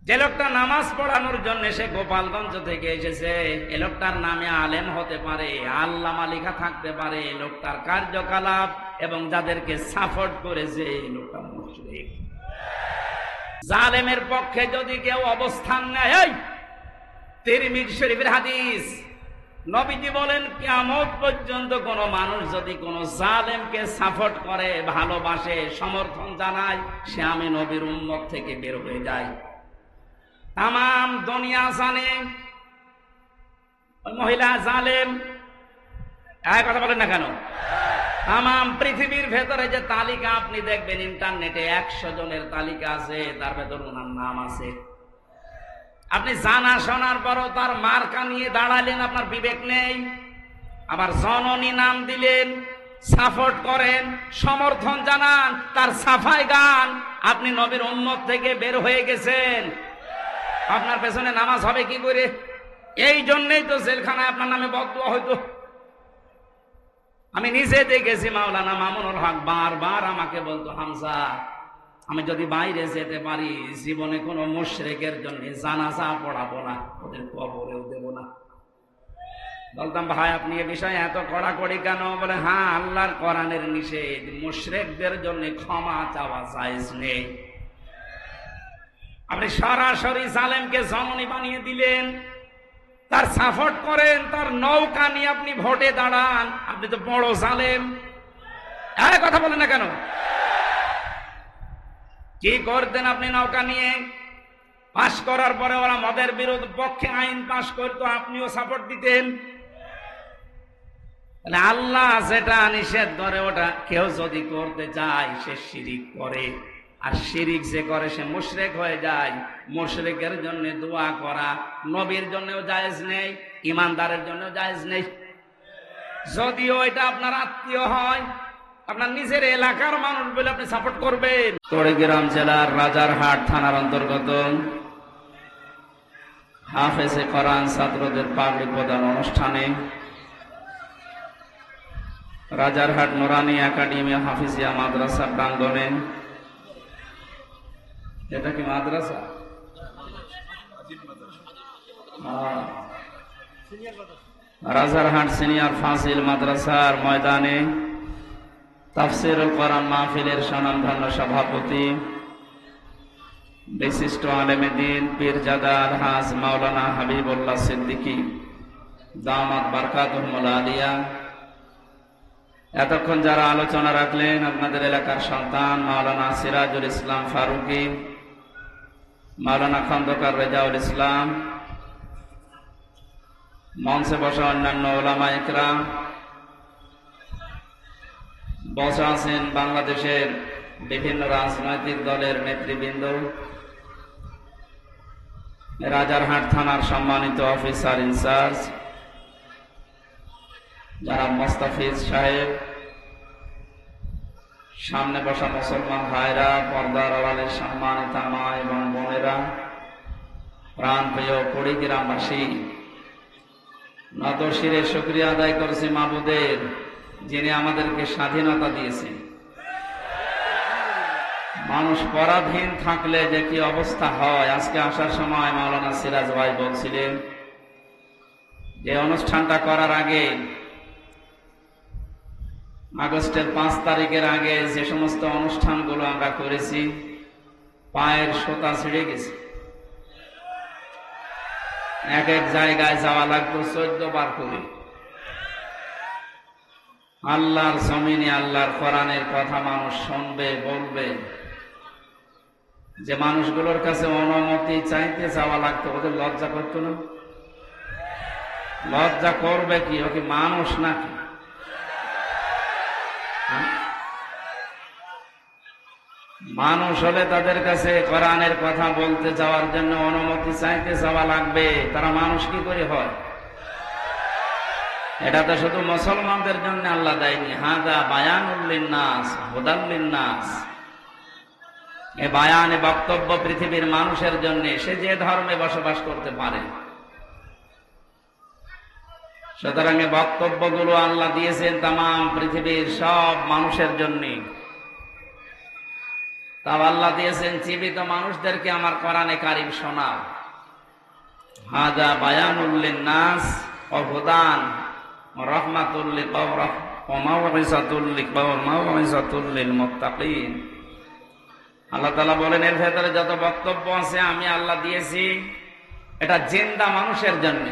যে লোকটা নামাজ পড়ানোর জন্য সে গোপালগঞ্জ থেকে এসেছে, এ লোকটার নামে আলেম হতে পারে, আল্লামা লেখা থাকতে পারে, লোকটার কার্যকলাপ এবং যাদেরকে সাপোর্ট করেছে এই লোকটা মুশরিক। জালেমের পক্ষে যদি কেউ অবস্থান নেয়, তিরমিজি শরীফের হাদিস, নবীজি বলেন কিয়ামত পর্যন্ত কোন মানুষ যদি কোন জালেমকে সাপোর্ট করে, ভালোবাসে, সমর্থন জানায়, সে আমি নবীর উম্মত থেকে বের হয়ে যায়। তাম দুনিয়া জানে ওই মহিলা জালেম, কথা বলেন না কেন? তাম পৃথিবীর ভেতরে যে তালিকা আপনি দেখবেন ইন্টারনেটে, 100 জনের তালিকা আছে, তার ভেতর ওনার নাম আছে। আপনি জানা শোনার পরও তার মার্কা নিয়ে দাঁড়ালেন, আপনার বিবেক নেই। আবার জননী নাম দিলেন, সাপোর্ট করেন, সমর্থন জানান, তার সাফাই গান, আপনি নবীর উম্মত থেকে বের হয়ে গেছেন। আপনার পেছনে নামাজ হবে কি করে? এই জন্যই তো জেলখানায় আপনার নামে বদদুয়া হইতো। আমি নিজে দেখেছি, মাওলানা মামুনুল হক বারবার আমাকে বলতো, হামজা আমি যদি বাইরে যেতে পারি জীবনে কোনো মুশরিকের জন্য জানাজা পড়াবো না, ওদের কবরেও দেব না। বলতাম, ভাই আপনি এ বিষয়ে এত কড়াকড়ি কেন? বলে, হ্যাঁ আল্লাহর কোরআনের নিষেধ, মুশরিকদের জন্য ক্ষমা চাওয়া জায়েজ নেই। আপনি সরাসরি জালেমকে জননী বানিয়ে দিলেন, তার সাপোর্ট করেন, তার নৌকা নিয়ে আপনি ভোটে দাঁড়ান, আপনি তো বড় জালেম। কথা বলেন না কেন? কি করতেন আপনি নৌকা নিয়ে? পাশ করার পরে ওরা মদের বিরোধ পক্ষে আইন পাশ করতো, আপনিও সাপোর্ট দিতেন। আল্লাহ যেটা নিষেধ করে ওটা কেউ যদি করতে চায় সে শিরিক করে, আর শিরিক যে করে সে মুশরিক হয়ে যায়। মুশরিকের জন্য দোয়া করা নবীর জন্যও জায়েজ নেই, ইমানদারের জন্যও জায়েজ নেই। যদিও এটা আপনার আত্মীয় হয়, আপনার নিজের এলাকার মানুষ বলে আপনি সাপোর্ট করবেন। চট্টগ্রাম জেলার রাজারহাট থানার অন্তর্গত হাফেজে কোরআন ছাত্রদের পাগড়ি প্রদান অনুষ্ঠানে রাজারহাট নুরানি একাডেমি হাফিজিয়া মাদ্রাসা প্রাঙ্গণে, এটা কি মাদ্রাসা? রাজারহাট সিনিয়র ফাজিল মাদ্রাসার ময়দানে তাফসীরুল কোরআন মাহফিলের স্বনামধন্য সভাপতি বিশিষ্ট আলেমে দ্বীন পীরজাদা আলহাজ মাওলানা হাবিবুল্লাহ সিদ্দিকী দামাত বারকাতুহুল আলিয়া, এতক্ষণ যারা আলোচনা রাখলেন আপনাদের এলাকার সন্তান মাওলানা সিরাজুল ইসলাম ফারুকী, মাওলানা খন্দকার রেজাউল ইসলাম, মঞ্চে বসা অন্যান্য উলামা ইকরাম, বসা আছেন বাংলাদেশের বিভিন্ন রাজনৈতিক দলের নেতৃবৃন্দ, রাজারহাট থানার সম্মানিত অফিসার ইনচার্জ যারা মোস্তাফিজ সাহেব, সামনে বসা মুসলমান ভাইরা, পর্দার আড়ালের সম্মানিত মা এবং বোনেরা, প্রাণপ্রিয় কুড়িগ্রামবাসী, নত শিরে শুকরিয়া আদায় করছি মাবুদের, যিনি আমাদেরকে স্বাধীনতা দিয়েছেন। মানুষ পরাধীন থাকলে যে কি অবস্থা হয়, আজকে আসার সময় মাওলানা সিরাজ ভাই বলছিলেন যে অনুষ্ঠানটা করার আগে, আগস্টের 5 তারিখের আগে যে সমস্ত অনুষ্ঠানগুলো আমরা করেছি, পায়ের সোতা ছিঁড়ে গেছে। এক এক জায়গায় যাওয়া লাগতো 14 বার করে। আল্লাহর জমিনে আল্লাহর কোরআনের কথা মানুষ শুনবে, বলবে, যে মানুষগুলোর কাছে অনুমতি চাইতে যাওয়া লাগতো, ওদের লজ্জা করতো না? লজ্জা করবে কি? ও কি মানুষ নাকি? মানুষ হলে তাদের কাছে কোরআনের কথা বলতে যাওয়ার জন্য অনুমতি চাইতে যাওয়া লাগবে। তারা মানুষ কি করে হয়? এটা তো শুধু মুসলমানদের জন্য আল্লাহ দেয়নি। হাদা বায়ানুল লিন্নাস হুদাল লিন্নাস, এ বায়ান, এ বক্তব্য পৃথিবীর মানুষের জন্য, সে যে ধর্মে বসবাস করতে পারে। সুতরাং এ বক্তব্যগুলো আল্লাহ দিয়েছেন তাম পৃথিবীর সব মানুষের জন্য। তাও আল্লাহ দিয়েছেন জীবিত মানুষদেরকে আমার কোরআনে কারিম শোনাও। হাদা বায়ানুল লিন্নাস ওয়া হুদান ওয়া রাহমাতুল লিকাওমিন ওয়া মাউইযাতুল লিল মুত্তাকিন। আল্লাহ তাআলা বলেন এর ভেতরে যত বক্তব্য আছে আমি আল্লাহ দিয়েছি এটা জিন্দা মানুষের জন্য।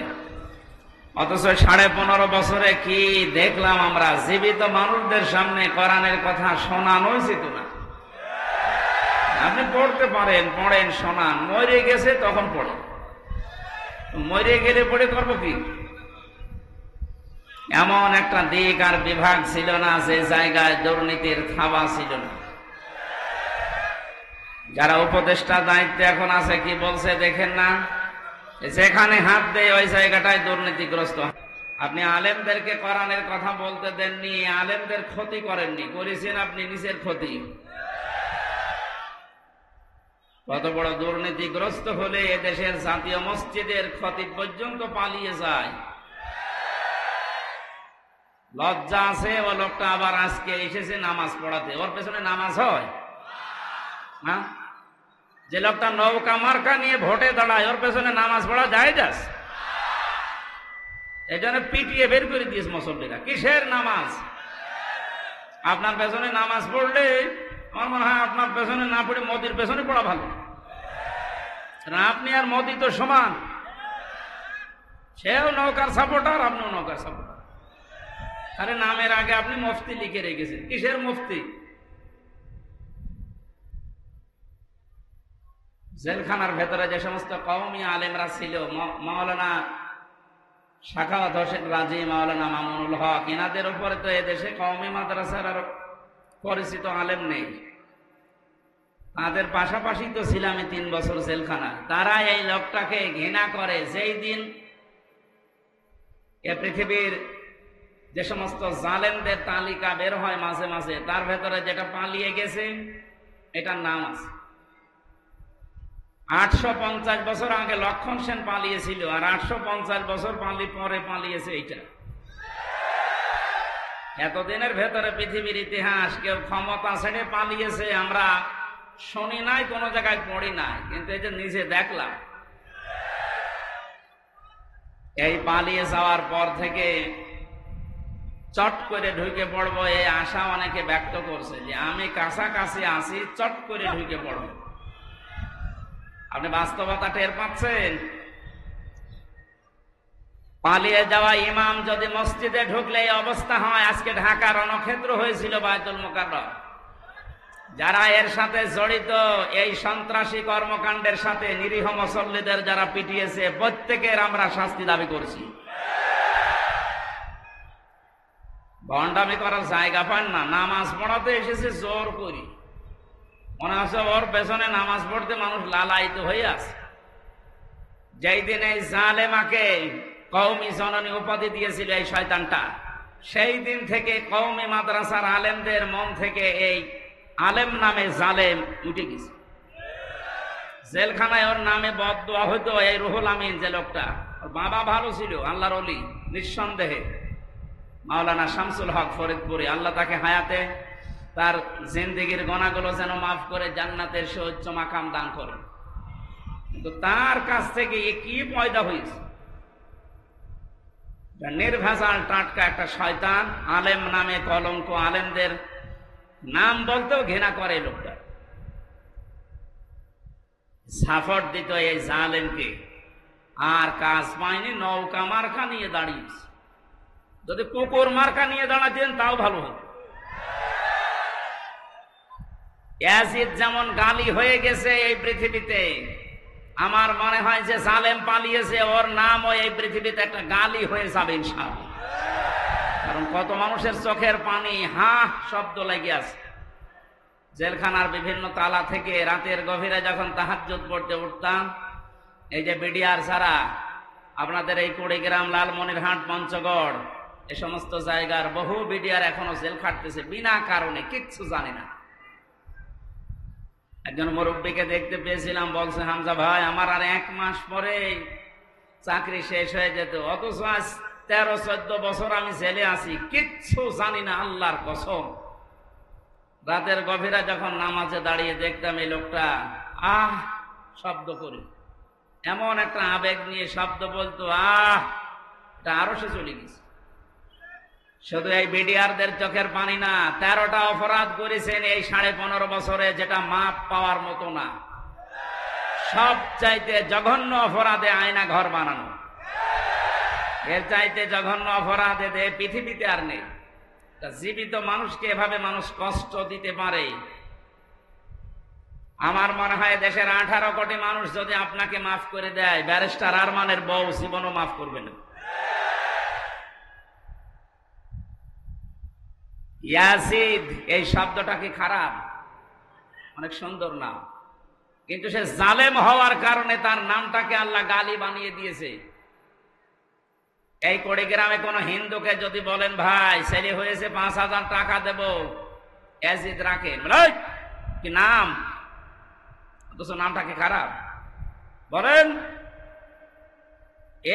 অথচ 15.5 বছরে কি দেখলাম আমরা, জীবিত মানুষদের সামনে কোরআনের কথা শোনানো উচিত না। আপনি পড়তে পারেন, পড়েন, শোনান, মরে গেছে তখন পড়েন, মরে গেলে পড়ে করবো কি? এমন একটা দিক আর বিভাগ ছিল না যে জায়গায় দুর্নীতির থাবা ছিল না। যারা উপদেষ্টা দায়িত্বে এখন আছে কি বলছে দেখেন না, যেখানে হাত দেয় ওই জায়গাটায় দুর্নীতিগ্রস্ত। আপনি আলেমদেরকে কোরআনের কথা বলতে দেননি, আলেমদের ক্ষতি করেননি, করেছেন আপনি নিজের ক্ষতি। কত বড় দুর্নীতিগ্রস্ত হলে এদেশের জাতীয় মসজিদের খতিব পর্যন্ত পালিয়ে যায়। লজ্জা আছে ও লোকটা আবার আজকে এসেছে নামাজ পড়াতে, ওর পেছনে নামাজ হয় না? যে লোকটা নৌকা মার্কা নিয়ে ভোটে দাঁড়ায় ওর পেছনে নামাজ পড়া যায়? যাস এই জন্য পিটিয়ে বের করে দিয়েছে মুসল্লিরা। কিসের নামাজ? আপনার পেছনে নামাজ পড়লে আমার মনে হয় আপনার পেছনে না পড়ে মোদির পেছনে পড়া ভালো। আপনি আর মোদি তো সমান, সেও নৌকার সাপোর্টার, আপনিও নৌকার সাপোর্টার। আরে নামের আগে আপনি মুফতি লিখে রেখেছেন, কিসের মুফতি? জেলখানার ভেতরে যে সমস্ত কওমি আলেমরা ছিল, মাওলানা সাখাওয়াত হোসেন রাজি, মাওলানা মামুনুল হক, এনাদের উপরে তো এদেশে কওমি মাদ্রাসার আর পরিচিত আলেম নেই। তাদের পাশাপাশি তো ছিলাম 3 বছর জেলখানা। তারা এই লোকটাকে ঘৃণা করে। যেই দিন এ পৃথিবীর যে সমস্ত জালেমদের তালিকা বের হয় মাঝে মাঝে, তার ভেতরে যেটা পালিয়ে গেছে এটার নাম আছে। 850 বছর আগে লক্ষণ সেন পালিয়েছিল, আর 850 বছর পরে পালিয়েছে এইটা। এতদিনের ভেতরে পৃথিবীর ইতিহাস কেউ ক্ষমতা ছেড়ে পালিয়েছে আমরা শুনি নাই, কোনো জায়গায় পড়ি নাই, কিন্তু এই যে নিজে দেখলাম। এই পালিয়ে যাওয়ার পর থেকে চট করে ঢুকে পড়বো এই আশা অনেকে ব্যক্ত করছে যে আমি কাছাকাছি আছি, চট করে ঢুকে পড়বো। আপনি বাস্তবতা টের পাচ্ছেন? পালিয়ে যাওয়া ইমাম যদি মসজিদে ঢুকলে এই অবস্থা হয়, আজকে ঢাকা রণক্ষেত্র হয়েছিল বায়তুল মুকাররম। যারা এর সাথে জড়িত, এই সন্ত্রাসী কর্মকাণ্ডের সাথে নিরীহ মুসল্লিদের যারা পিটিয়েছে, প্রত্যেকের আমরা শাস্তি দাবি করছি। ভণ্ডামি করার জায়গা পান না, নামাজ পড়াতে এসেছে জোর করি। মনে হচ্ছে ওর পেছনে নামাজ পড়তে মানুষ লালায়িত হয়ে আছে। যেই দিন এই জালেমাকে কওমি জননী উপাধি দিয়েছিল এই শয়তানটা, সেই দিন থেকে কওমি মাদ্রাসার আলেমদের মন থেকে এই আলেম নামে জালেম উঠে গেছে। জেলখানায় ওর নামে বদদোয়া হইতো। এই রুহুল আমিন যে লোকটা, ওর বাবা ভালো ছিল, আল্লাহর ওলি নিঃসন্দেহে, মাওলানা শামসুল হক ফরিদপুরি, আল্লাহ তাকে হায়াতে তার জিন্দেগির গোনাগুলো যেন মাফ করে জান্নাতের সুউচ্চ মাকাম দান করে। কিন্তু তার কাছ থেকে কি পয়দা হয়েছে? নির্ভেজাল টাটকা একটা শয়তান, আলেম নামে কলঙ্ক, আলেমদের নাম বলতেও ঘৃণা করে লোকটা। সাপোর্ট দিত এই জালেমকে, আর কাজ পায়নি, নৌকা মার্কা নিয়ে দাঁড়িয়েছে। যদি কুকুর মার্কা নিয়ে দাঁড়াতেন তাও ভালো হতো। ইয়াজিদ যেমন গালি হয়ে গেছে এই পৃথিবীতে, আমার মনে হয় যে জালেম পালিয়েছে, ওর নামও এই পৃথিবীতে একটা গালি হয়ে যাবে ইনশাআল্লাহ। কারণ কত মানুষের চোখের পানি হা শব্দ লেগে আছে। জেলখানার বিভিন্ন তালা থেকে রাতের গভীরে যখন তাহাজ্জুদ পড়তে উঠতাম, এই যে বিডিআর ছাড়া আপনাদের এই কুড়িগ্রাম, লালমনিরহাট, পঞ্চগড়, এ সমস্ত জায়গার বহু বিডিআর এখনো জেল খাটতেছে বিনা কারণে, কিচ্ছু জানি না। একজন মুরব্বীকে দেখতে পেয়েছিলাম, বলছে হামজা ভাই আমার আর 1 মাস পরে চাকরি শেষ হয়ে যেত, অথচ আজ 13-14 বছর আমি জেলে আছি, কিচ্ছু জানি না, আল্লাহর কসম। রাতের গভীরা যখন নামাজে দাঁড়িয়ে দেখতাম এই লোকটা শব্দ করে, এমন একটা আবেগ নিয়ে শব্দ বলতো, এটা আরো সে চলে গেছে। শুধু এই বিডিআরদের চোখের পানি না, 13টা অপরাধ করেছেন এই 15.5 বছরে, যেটা মাপ পাওয়ার মতো না। সবচাইতে জঘন্য অপরাধে আয়না ঘর বানানো, এর চাইতে জঘন্য অপরাধে পৃথিবীতে আর নেই। জীবিত মানুষকে এভাবে মানুষ কষ্ট দিতে পারে। আমার মনে হয় দেশের 18 কোটি মানুষ যদি আপনাকে মাফ করে দেয়, ব্যারিস্টার আরমানের বউ জীবনও মাফ করবে না। ইয়াসিদ এই শব্দটা কি খারাপ? অনেক সুন্দর নাম, কিন্তু সে জালেম হওয়ার কারণে তার নামটাকে আল্লাহ গালি বানিয়ে দিয়েছে। এই কুড়িগ্রামে কোন হিন্দুকে যদি বলেন ভাই ছেলে হয়েছে 5,000 টাকা দেব, ইয়াসিদ রাখেন, কি নাম, অথচ নামটা কি খারাপ বলেন?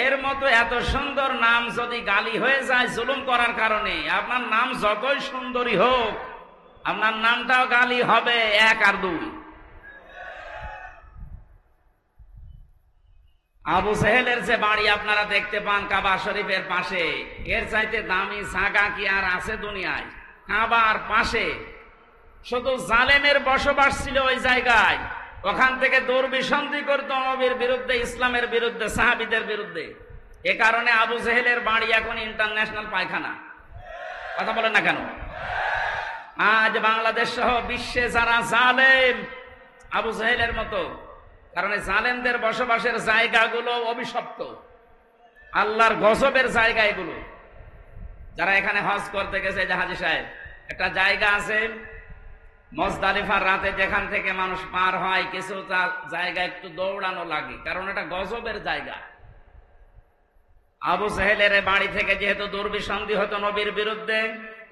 এর মতো এত সুন্দর নাম যদি গালি হয়ে যায় জুলুম করার কারণে, আপনার নাম যতই সুন্দরী হোক, আপনার নামটাও গালি হবে 1 আর 2। আবু সেহেলের যে বাড়ি আপনারা দেখতে পান কাবা শরীফের পাশে, এর চাইতে দামি জায়গা কি আর আছে দুনিয়ায়? কাবার পাশে শুধু জালেমের বসবাস ছিল ওই জায়গায়। ওখান থেকে দুর্বিসন্ধি করতো নবীর বিরুদ্ধে, ইসলামের বিরুদ্ধে, সাহাবীদের বিরুদ্ধে। এ কারণে আবু সেহেলের বাড়ি এখন ইন্টারন্যাশনাল পায়খানা। কথা বলেন না কেন? আজ বাংলাদেশ সহ বিশ্বে যারা জালেম আবু সেহেলের মতো, কারণ এই জালেমদের বসবাসের জায়গাগুলো অভিশপ্ত, আল্লাহর গজবের জায়গা এগুলো। যারা এখানে হজ করতে গেছে, যে হাজী সাহেব, একটা জায়গা আছে মুজদালিফার রাতে, যেখান থেকে মানুষ পার হয়, কিছু জায়গা একটু দৌড়ানো লাগে, কারণ এটা গজবের জায়গা। আবু সেহেলের বাড়ি থেকে যেহেতু দুর্বিসন্ধি হতো নবীর বিরুদ্ধে,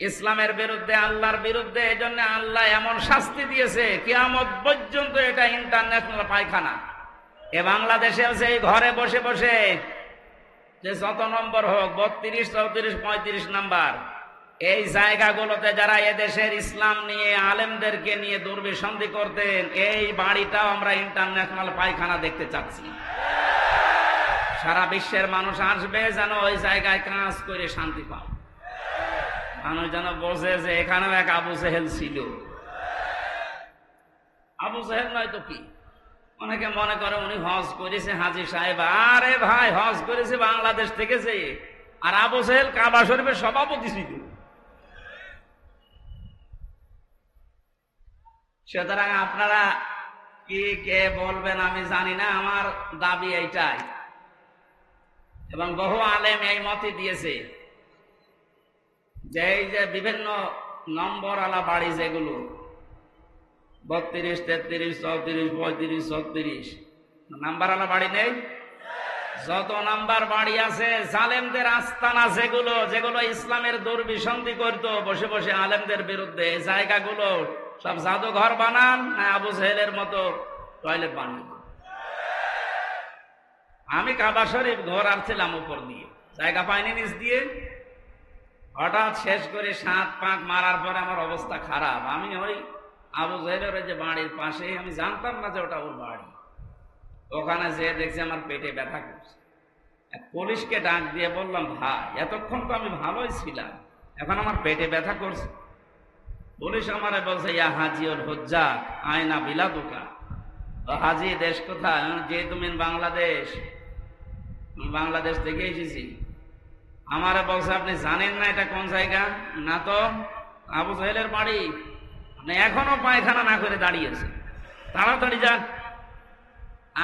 ইসলামের বিরুদ্ধে, আল্লাহর বিরুদ্ধে, এই জন্য আল্লাহ এমন শাস্তি দিয়েছে কিয়ামত পর্যন্ত এটা ইন্টারন্যাশনাল পায়খানা। এ বাংলাদেশেও সেই ঘরে বসে বসে যে যত নম্বর হোক, 32, 34, 35 নাম্বার, এই জায়গাগুলোতে যারা এদেশের ইসলাম নিয়ে, আলেমদেরকে নিয়ে দুর্বিসন্ধি করতেন, এই বাড়িটাও আমরা ইন্টারন্যাশনাল পায়খানা দেখতে চাচ্ছি। সারা বিশ্বের মানুষ আসবে যেন ওই জায়গায় কাজ করে শান্তি পায়, মানুষ যেন বোঝে যে এখানেও এক আবু সেহেল ছিল। আবু সেহেল নয় তো কি? অনেকে মনে করে উনি হজ করেছে হাজী সাহেব। আরে ভাই, হজ করেছে বাংলাদেশ থেকে যে, আর আবু সেহেল কাবা শরীফের সভাপতি ছিল। সুতরাং আপনারা কি কে বলবেন আমি জানি না, আমার দাবি এইটাই, এবং বহু আলেম এই মতই দিয়েছে, যে এই যে বিভিন্ন নম্বর আলা বাড়ি যেগুলো 32, 33, 34, 35, 36 নাম্বার আলা বাড়ি নেই, যত নাম্বার বাড়ি আছে জালেমদের আস্তানা, যেগুলো যেগুলো ইসলামের দুর্বিসন্ধি করতো বসে বসে আলেমদের বিরুদ্ধে, এই জায়গাগুলো সব জাদুঘর বানান না আবু সেহেলের মতো টয়লেট বানান। আমি কাবা শরীফ ঘর আসছিলাম উপর দিয়ে, জায়গা পাইনি নিচ দিয়ে, হঠাৎ শেষ করে 7 পাক মারার পরে আমার অবস্থা খারাপ। আমি ওই আবু সেহেলের যে বাড়ির পাশে, আমি জানতাম না যে ওটা ওর বাড়ি, ওখানে যেয়ে দেখছি আমার পেটে ব্যথা করছে। পুলিশকে ডাক দিয়ে বললাম, ভাই এতক্ষণ তো আমি ভালোই ছিলাম, এখন আমার পেটে ব্যথা করছে। পুলিশ আমারে বলছে, ইয়া হাজিউল হুজ্জাত আয়না বিলাদুকা, হাজি দেশ কোথায়? যে তুমি বাংলাদেশ, বাংলাদেশ থেকে এসেছি। আমারে বলছে, আপনি জানেন না এটা কোন জায়গা? না তো। আবু সেহেলের বাড়ি। আপনি এখনো পায়খানা না করে দাঁড়িয়েছে, তাড়াতাড়ি যান।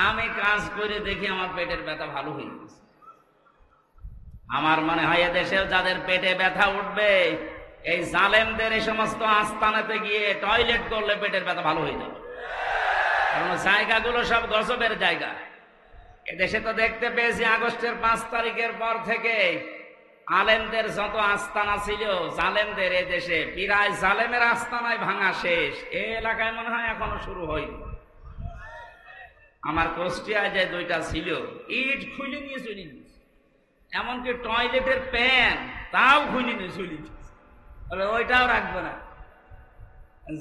আমি কাজ করে দেখি আমার পেটের ব্যথা ভালো হয়ে গেছে। আমার মনে হয় এদেশেও যাদের পেটে ব্যথা উঠবে, এই জালেমদের এই সমস্ত আস্তানাতে গিয়ে টয়লেট করলে পেটের ব্যথা ভালো হয়ে যাবে, কারণ জায়গাগুলো সব গজবের জায়গা। এদেশে তো দেখতে পেয়েছি আগস্টের 5 তারিখের পর থেকে আলেমদের যত আস্তানা ছিল জালেমদের, এদেশে প্রায় জালেমের আস্তানায় ভাঙা শেষ। এই এলাকায় মনে হয় এখনো শুরু হয়নি। আমার কুষ্টিয়ায় যে 2টা ছিল, ইট খুলে নিয়ে চলে গেছে, এমনকি টয়লেটের প্যান তাও খুলে নিয়ে চলে গেছে, ওইটাও রাখবে না।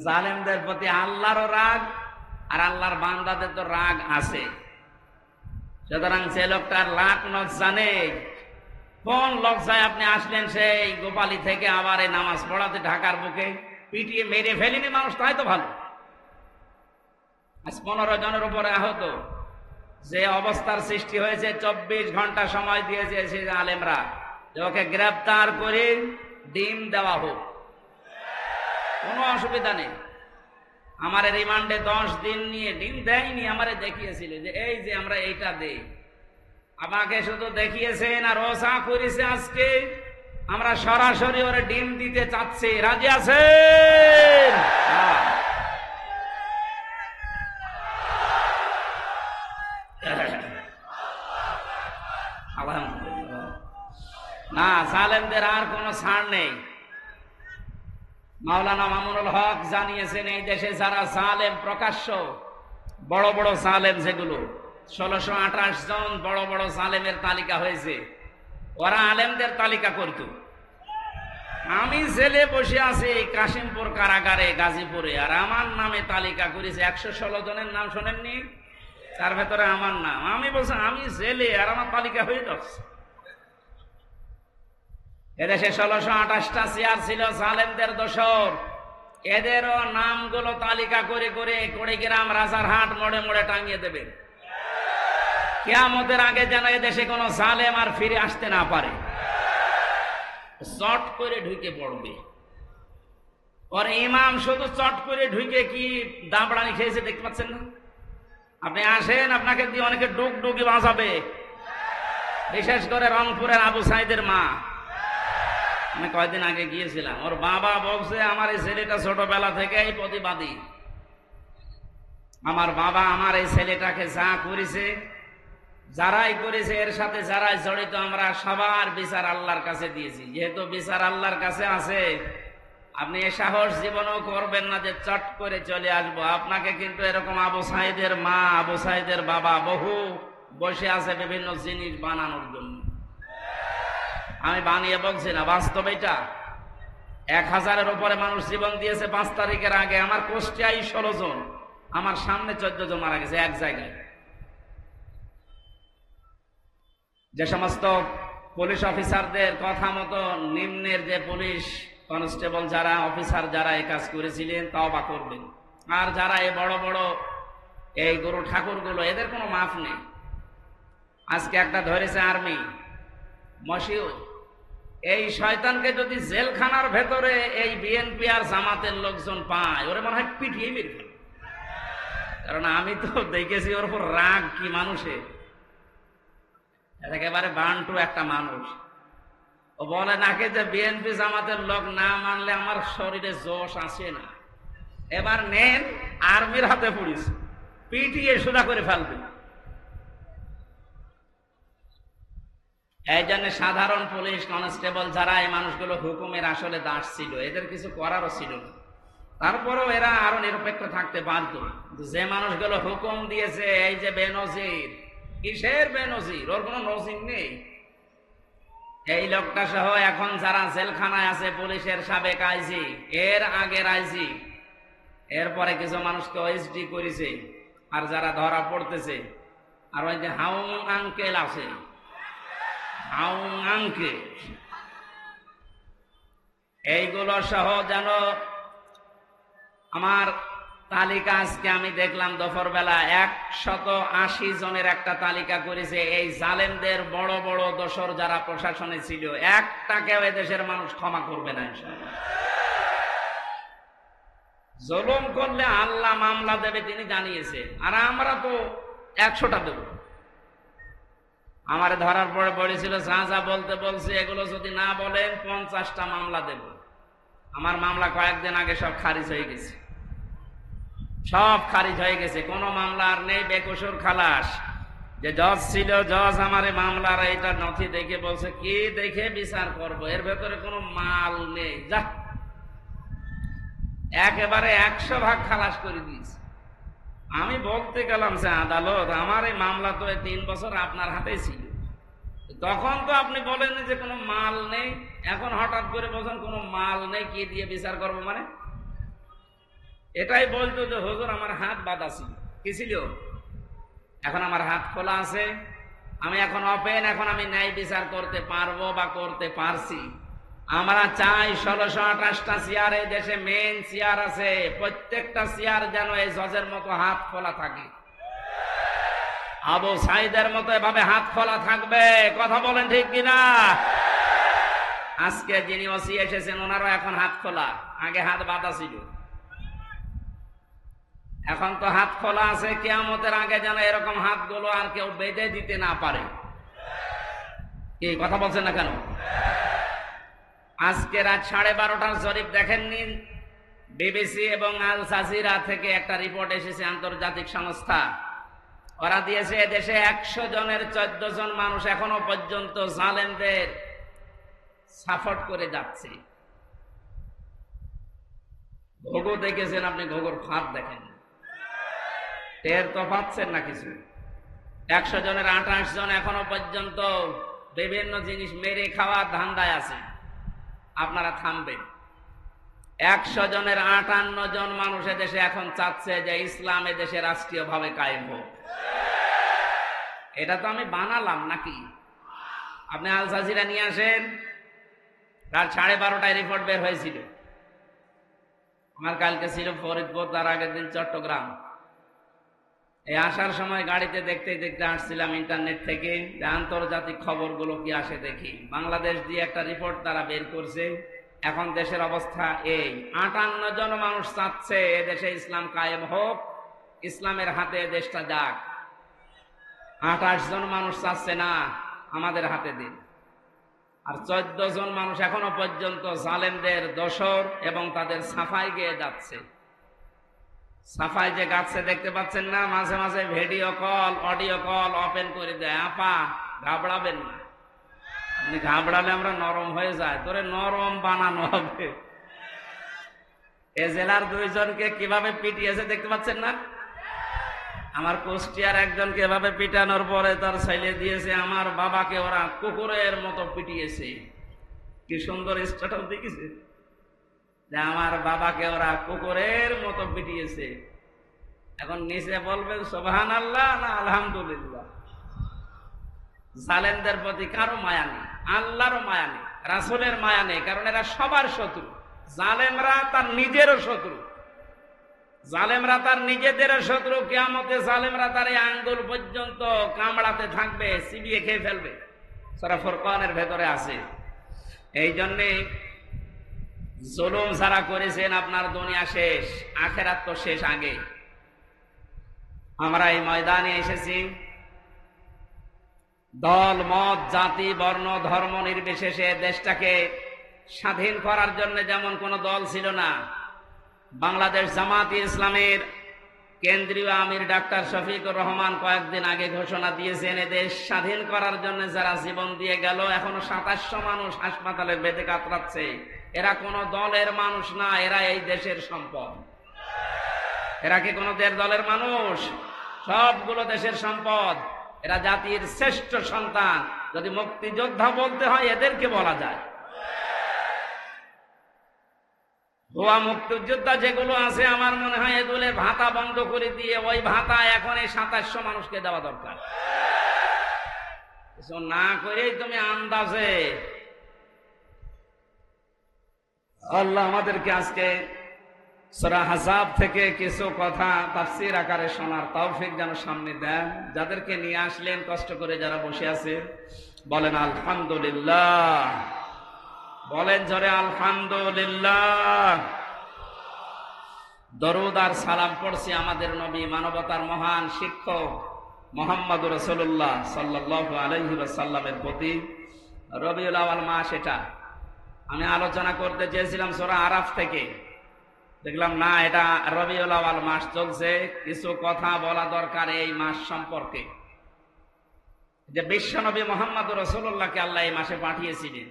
জালেমদের প্রতি আল্লাহরও রাগ আর আল্লাহর বান্দাদের তো রাগ আছে। সুতরাং সে লোকটার লাখ লজ্জা নেই। কোন লজ্জায় আপনি আসলেন সেই গোপালী থেকে আবার এই নামাজ পড়াতে ঢাকার বুকে? পিটিয়ে মেরে ফেলিনি মানুষ, তাই তো ভালো। আজ 15 জনের উপরে আহত। যে অবস্থার সৃষ্টি হয়েছে, 24 ঘন্টা সময় দিয়েছে সেই আলেমরা যে ওকে গ্রেফতার করে ডিম দেওয়া হোক, কোনো অসুবিধা নেই। আমার রিমান্ডে 10 দিন নিয়ে ডিম দেয়নি, আমারে দেখিয়েছিল যে এই যে আমরা এইটা দেই। আমাকে শুধু দেখিয়েছেন আর রোজা করেছে। আজকে আমরা সরাসরি ওরে ডিম দিতে চাচ্ছি, রাজি আছেন? আলহামদুলিল্লাহ। না, জালেমদের আর কোনো ছাড় নেই। মাওলানা মামুনুল হক জানিয়েছেন এই দেশে যারা জালেম প্রকাশ্য, বড় বড় জালেম, যেগুলো 1628 জন বড় বড় জালেমের তালিকা হয়েছে, ওরা আলেমদের তালিকা করত। আমি জেলে বসে আছি কাশিমপুর কারাগারে গাজীপুরে, আর আমার নামে তালিকা করেছে 116 জনের নাম শোনেননি? তার ভেতরে আমার নাম। আমি বলছি আমি জেলে আর আমার তালিকা হয়ে যাচ্ছে। এদেশে 1628টা চেয়ার ছিল জালেমদের দোসর। এদেরও নামগুলো তালিকা করে করে কুড়িগ্রাম, রাজারহাট মোড়ে মোড়ে টাঙিয়ে দেবেন। কিয়ামতের আগে যেন এদেশে কোনো জালেম আর ফিরে আসতে না পারে। চট করে ঢুকে পড়বে। ওর ইমাম শুধু চট করে ঢুকে কি দাবড়ানি খেয়েছে দেখতে পাচ্ছেন না? আপনি আসেন, আপনাকে দিয়ে অনেকে ডুগডুগি বাজাবে, বিশেষ করে রংপুরের আবু সাইদের মা। আমি কয়েকদিন আগে গিয়েছিলাম, ওর বাবা বলছে আমার এই ছেলেটা ছোটবেলা থেকেই প্রতিবাদী। আমার বাবা আমার এই ছেলেটাকে যা করেছে, যারাই করেছে, এর সাথে যারাই জড়িত, আমরা সবার বিচার আল্লাহর কাছে দিয়েছি। যেহেতু বিচার আল্লাহর কাছে আছে, আপনি এ সাহস জীবনেও করবেন না যে চট করে চলে আসবো। আপনাকে কিন্তু এরকম আবু সাইদের মা, আবু সাইদের বাবা বহু বসে আছে বিভিন্ন জিনিস বানানোর জন্য। আমি বানিয়ে বলছি না, বাস্তব এটা। 1000-এর উপরে মানুষ জীবন দিয়েছে 5 তারিখের আগে। আমার কুষ্টিয়ায় 16 জন, আমার সামনে 14 জন মারা গেছে এক জায়গায়। যে সমস্ত পুলিশ অফিসারদের কথা মতো নিম্নের যে পুলিশ কনস্টেবল যারা, অফিসার যারা এই কাজ করেছিলেন, তওবা করবেন। আর যারা এই বড় বড় এই গরু ঠাকুরগুলো, এদের কোনো মাফ নেই। আজকে একটা ধরেছে আর্মি, মশিউর। এই শয়তানকে যদি জেলখানার ভেতরে এই বিএনপি আর জামাতের লোকজন পায়, ওরে মনে হয় পিটিয়ে মেরে ফেলবে। কারণ আমি তো দেখেছি ওর উপর রাগ কি মানুষের, একেবারে বান্টু একটা মানুষ। ও বলে নাকি যে বিএনপি জামাতের লোক না মানলে আমার শরীরে জোশ আসে না। এবার নেন, আর্মির হাতে পড়িস, পিটিয়ে সোজা করে ফেলবে। এই জন্য সাধারণ পুলিশ কনস্টেবল যারা, এই মানুষগুলো হুকুমের আসলে দাস ছিল, এদের কিছু করারও ছিল না। তারপরেও এরা আরো নিরপেক্ষ থাকতে পারত। যে মানুষগুলো হুকুম দিয়েছে, এই যে বেনজির, কিসের বেনজির? ওর কোনো নজির নেই। এই লোকটা সহ এখন যারা জেলখানায় আছে, পুলিশের সাবেক আইজি, এর আগের আইজি, এরপরে কিছু মানুষকে ওএসডি করেছে। আর যারা ধরা পড়তেছে, আর ওই যে হাউং আঙ্কেল আছে, হাউং আঙ্কেল, এইগুলো সহ যেন আমার তালিকা আজকে আমি দেখলাম দুপুরবেলা 180 জনের একটা তালিকা করেছে। এই জালেমদের বড় বড় দোসর যারা প্রশাসনে ছিল, একটাকেও এদেশের মানুষ ক্ষমা করবে না ইনশাআল্লাহ। জুলুম করলে আল্লাহ মামলা দেবে, তিনি জানিয়েছে। আর আমরা তো 100টা দেব। আমারে ধরার পরে বলেছিল যা যা বলতে বলছে, এগুলো যদি না বলেন 50টা মামলা দেব। আমার মামলা কয়েকদিন আগে সব খারিজ হয়ে গেছে, সব খারিজ হয়ে গেছে। কোনো মামলা আর নেই, বেকসুর খালাস। যে জজ ছিল, জজ আমারে মামলার এটা নথি দেখে বলছে কি দেখে বিচার করব, এর ভেতরে কোনো মাল নেই, যা একেবারে 100 ভাগ খালাস করে দিয়েছে। আমি বলতে গেলাম যে আদালত, আমার এই মামলা তো 3 বছর আপনার হাতে ছিল, তখন তো আপনি বলেন যে কোনো মাল নেই, এখন হঠাৎ করে বলছেন কোনো মাল নেই, কি দিয়ে বিচার করবো? মানে এটাই বলতো যে হুজুর আমার হাত বাঁধা ছিল। কি ছিল? এখন আমার হাত খোলা আছে, আমি এখন ওপেন, এখন আমি ন্যায় বিচার করতে পারবো বা করতে পারছি। আমরা চাই 1628টা চেয়ার এই দেশে মেন চেয়ার আছে, প্রত্যেকটা চেয়ার যেন এই জজের মতো হাত খোলা থাকে, আবু সাইদের মতো এভাবে হাত খোলা থাকবে। কথা বলেন ঠিক কিনা? আজকে যিনি ওসি এসেছেন ওনারও এখন হাত খোলা, আগে হাত বাঁধা ছিল, এখন তো হাত খোলা আছে। কিয়ামতের আগে যেন এরকম হাতগুলো আর কেউ বেঁধে দিতে না পারে। কি কথা বলছেন না কেন? আজকে রাত 12:30টার জরিপ দেখেননি? বিবিসি এবং আল জাজিরা থেকে একটা রিপোর্ট এসেছে, আন্তর্জাতিক সংস্থা। ওরা দিয়েছে দেশে 100 জনের 14 জন মানুষ এখনো পর্যন্ত জালেমদের সাপোর্ট করে যাচ্ছে। ঘুঘু দেখেছেন আপনি? ঘুঘুর ফাঁদ দেখেন, টের তো পাচ্ছেন না কিছু। 100 জনের 28 জন এখনো পর্যন্ত বিভিন্ন জিনিস মেরে খাওয়ার ধান্দায় আছে। আপনারা থামবেন। 100 জনের 58 জন মানুষ দেশে এখন চাচ্ছে যে ইসলাম দেশে রাষ্ট্রীয় ভাবে কায়েম হোক। এটা তো আমি বানালাম নাকি? আপনি আল জাজিরা নিয়ে আসেন, রাত 12:30টায় রিপোর্ট বের হয়েছিল। আমার কালকে ছিল ফরিদপুর, তার আগের দিন চট্টগ্রাম। এই আসার সময় গাড়িতে দেখতে দেখতে আসছিলাম ইন্টারনেট থেকে, আন্তর্জাতিক খবরগুলো কি আসে দেখি। বাংলাদেশ দিয়ে একটা রিপোর্ট তারা বের করছে। এখন দেশের অবস্থা এই, 58 জন মানুষ চাচ্ছে এদেশে ইসলাম কায়েম হোক, ইসলামের হাতে দেশটা যাক। 28 জন মানুষ চাচ্ছে না আমাদের হাতে দিন। আর 14 জন মানুষ এখনো পর্যন্ত জালেমদের দোসর এবং তাদের সাফাই গেয়ে যাচ্ছে। সাফাই যে গাচ্ছে দেখতে পাচ্ছেন না, মাঝে মাঝে video call, audio call open করে দেয়। আপা ঘাবড়াবেন না, আপনি ঘাবড়ালে আমরা নরম হয়ে যায়, তোরে নরম বানানো হবে। এ জেলার 2 জনকে কিভাবে পিটিয়েছে দেখতে পাচ্ছেন না? আমার কুষ্টিয়ার একজনকে এভাবে পিটানোর পরে তার ছেলে দিয়েছে, আমার বাবাকে ওরা কুকুরের মতো পিটিয়েছে। কি সুন্দর স্ট্যাটাস দেখেছে যে আমার বাবাকে ওরা কুকুরের মতো পিটিয়েছে। এখন নিচে বলবেন সুবহানাল্লাহ না আলহামদুলিল্লাহ। জালেমদের প্রতি কারো মায়া নেই, আল্লাহরও মায়া নেই, রাসূলের মায়া নেই, কারণ এরা সবার শত্রু। জালেমরা তার নিজেরও শত্রু, জালেমরা তার নিজেদের শত্রু। কিয়ামতে জালেমরা তার এই আঙ্গুল পর্যন্ত কামড়াতে থাকবে, চিবিয়ে খেয়ে ফেলবে। সূরা ফুরকানের ভেতরে আছে। এই জন্যে জুলুম যারা করেছেন, আপনার দুনিয়া শেষ, আখেরাত তো শেষ আগে। আমরা এই ময়দানে এসেছি দল মত জাতি বর্ণ ধর্ম নির্বিশেষে দেশটাকে স্বাধীন করার জন্য। যেমন কোন দল ছিল না। বাংলাদেশ জামাত ইসলামের কেন্দ্রীয় আমির ডাক্তার শফিকুর রহমান কয়েকদিন আগে ঘোষণা দিয়েছেন, দেশ স্বাধীন করার জন্য যারা জীবন দিয়ে গেল, এখনো 2700 মানুষ হাসপাতালে বেঁধে কাতরাচ্ছে। এরা কোন দলের মানুষ না, এরা এই দেশের সম্পদ। এরা কি কোন দলের মানুষ? সবগুলো দেশের সম্পদ। এরা জাতির শ্রেষ্ঠ সন্তান। যদি মুক্তিযোদ্ধা বলতে হয় এদেরকে বলা যায়। ভুয়া মুক্তিযোদ্ধা যেগুলো আছে, আমার মনে হয় এগুলোর ভাতা বন্ধ করে দিয়ে ওই ভাতা এখন এই 2700 মানুষকে দেওয়া দরকার। কিছু না করেই তুমি আন্দাজে। আল্লাহ আমাদেরকে আজকে সূরা আহজাব থেকে কিছু কথা তাফসীর আকারে শোনার তৌফিক যেন সামনে দেন। যাদেরকে নিয়ে আসলেন কষ্ট করে, যারা বসে আছে বলেন আলহামদুলিল্লাহ, বলেন জোরে আলহামদুলিল্লাহ। দরুদ আর সালাম পড়ছি আমাদের নবী, মানবতার মহান শিক্ষক মুহাম্মদুর রাসূলুল্লাহ সাল্লাল্লাহু আলাইহি ওয়াসাল্লামের প্রতি। রবিউল আউয়াল মাস, এটা আমি আলোচনা করতে চেয়েছিলাম সূরা আরাফ থেকে, দেখলাম না, এটা রবিউল আউয়াল মাস চলছে। কিছু কথা বলা দরকার এই মাস সম্পর্কে, যে বিশ্বনবী মুহাম্মদুর রাসূলুল্লাহকে আল্লাহ এই মাসে পাঠিয়েছিলেন।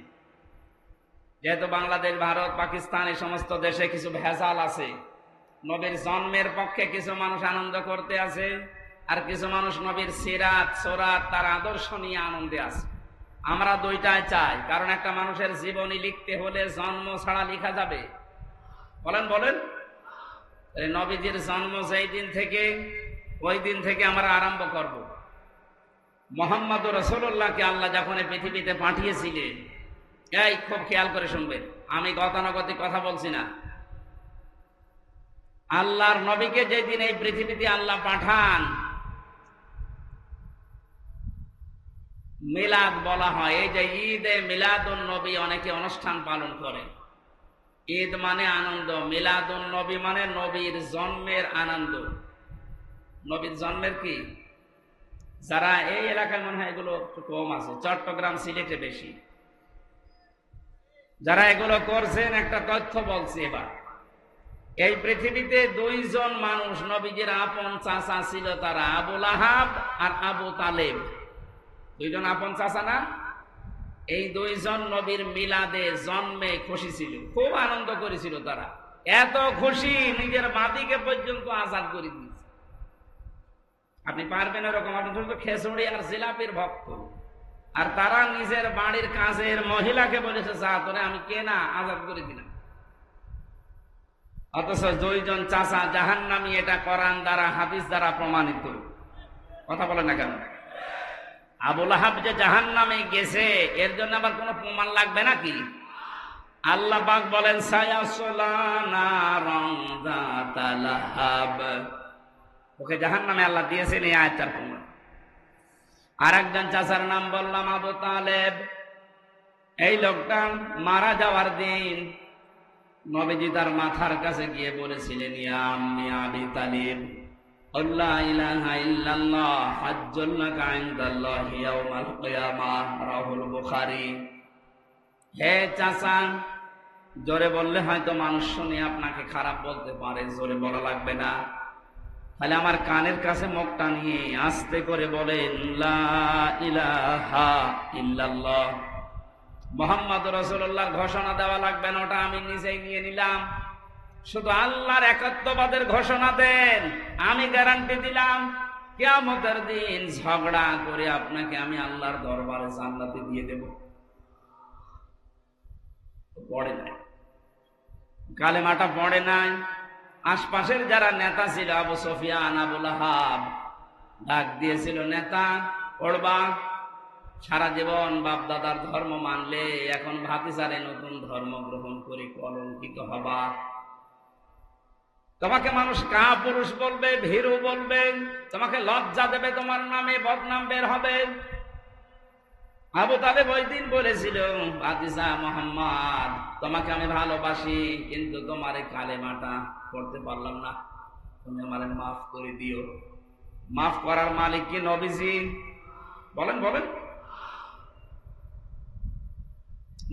যেহেতু বাংলাদেশ, ভারত, পাকিস্তান এই সমস্ত দেশে কিছু ভেজাল আছে, নবীর জন্মের পক্ষে কিছু মানুষ আনন্দ করতে আছে, আর কিছু মানুষ নবীর সিরাত সুরাত তার আদর্শ নিয়ে আনন্দে আছে। আমরা দুইটাই চাই, কারণ একটা মানুষের জীবনী লিখতে হলে জন্ম ছাড়া লেখা যাবে? বলেন বলেন। নবীজির জন্ম যেই দিন থেকে, ওই দিন থেকে আমরা আরম্ভ করব। মুহাম্মদ রাসূলুল্লাহকে আল্লাহ যখন এই পৃথিবীতে পাঠিয়েছিলেন, এই খুব খেয়াল করে শুনবেন, আমি গতানুগতিক কথা বলছি না। আল্লাহর নবীকে যেদিন এই পৃথিবীতে আল্লাহ পাঠান, মিলাদ বলা হয়। এই যে ঈদে মিলাদুন নবী অনেকে অনুষ্ঠান পালন করে। ঈদ মানে আনন্দ, মিলাদুন নবী মানে নবীর জন্মের আনন্দ। নবীর জন্মের কি, যারা এই এলাকায় মনে হয় এগুলো একটু কম আছে, চট্টগ্রাম সিলেটে বেশি। যারা এগুলো করছেন একটা তথ্য বলছি এবার। এই পৃথিবীতে দুইজন মানুষ নবীজির আপন চাচা ছিল, তারা আবু লাহাব আর আবু তালেব। দুইজন আপন চাচা না? এই দুইজন নবীর মিলাদে জন্মে খুশি ছিল, খুব আনন্দ করেছিল তারা। এত খুশি নিজের মাদিকে পর্যন্ত আজাদ করে দিয়েছে। আপনি পারবেন এরকম? আপনি শুধু খেচুড়ি আর জিলাপির ভক্ত, আর তারা নিজের বাড়ির কাজের মহিলাকে বলেছে, যা তোরে আমি কেনা আজাদ করে দিলাম। অথচ দুইজন চাচা জাহান্নামী, এটা কোরআন দ্বারা হাদিস দ্বারা প্রমাণিত। কথা বলে না কেন? আবু লাহাব যে জাহান্নামে গেছে, এর জন্য আবার কোনো প্রমাণ লাগবে নাকি? আল্লাহ পাক বলেন, সায়াসলা নারান যাতা লাহাব, ওকে জাহান্নামে আল্লাহ দিয়েছেন এই আয়াতটার প্রমাণ। আর একজন চাচার নাম বললাম আবু তালেব। এই লোকটা মারা যাওয়ার দিন নবীজি তার মাথার কাছে গিয়ে বলেছিলেন, ইয়া আম্মি আবি তালিব, আল্লা ইলাহা ইল্লাল্লাহ হাজ্জুল লাকা ইনদাল্লাহি ইয়াউমাল কিয়ামাহ, রাহুল বুখারী। হে চাচা, জোরে বললে হয়তো মানুষ শুনে আপনাকে খারাপ বলতে পারে, জোরে বলা লাগবে না। তাহলে আমার কানের কাছে মুখটা নিয়ে আস্তে করে বলেন, লা ইলাহা ইল্লাল্লাহ। মুহাম্মদ রাসূলুল্লাহর ঘোষণা দেওয়া লাগবে না, ওটা আমি নিজেই নিয়ে নিলাম। শুধু আল্লাহর একাত্মবাদের ঘোষণা দেন, আমি গ্যারান্টি দিলাম কিয়ামতের দিন ঝগড়া করে আপনাকে আমি আল্লাহর দরবারে জান্নাতে দিয়ে দেব। পড়ে নাই, কালেমাটা পড়ে নাই। আশপাশের যারা নেতা ছিল, আবু সুফিয়ান, আবু লাহাব, ডাক দিয়েছিল, নেতা পড়বা, সারা জীবন বাপ দাদার ধর্ম মানলে এখন ভাতিজারে নতুন ধর্ম গ্রহণ করে কলঙ্কিত হবা। তোমাকে মানুষ কাপুরুষ বলবে, ভীরু বলবে, তোমাকে লজ্জা দেবে, তোমার নামে বদনাম বের হবে। আবু তালেব ওই দিন বলেছিল, ভাতিজা মুহাম্মদ, তোমাকে আমি ভালোবাসি, কিন্তু তোমার এই কালেমাটা পড়তে পারলাম না, তুমি আমারে মাফ করে দিও। মাফ করার মালিক কি নবীজি? বলেন বলেন।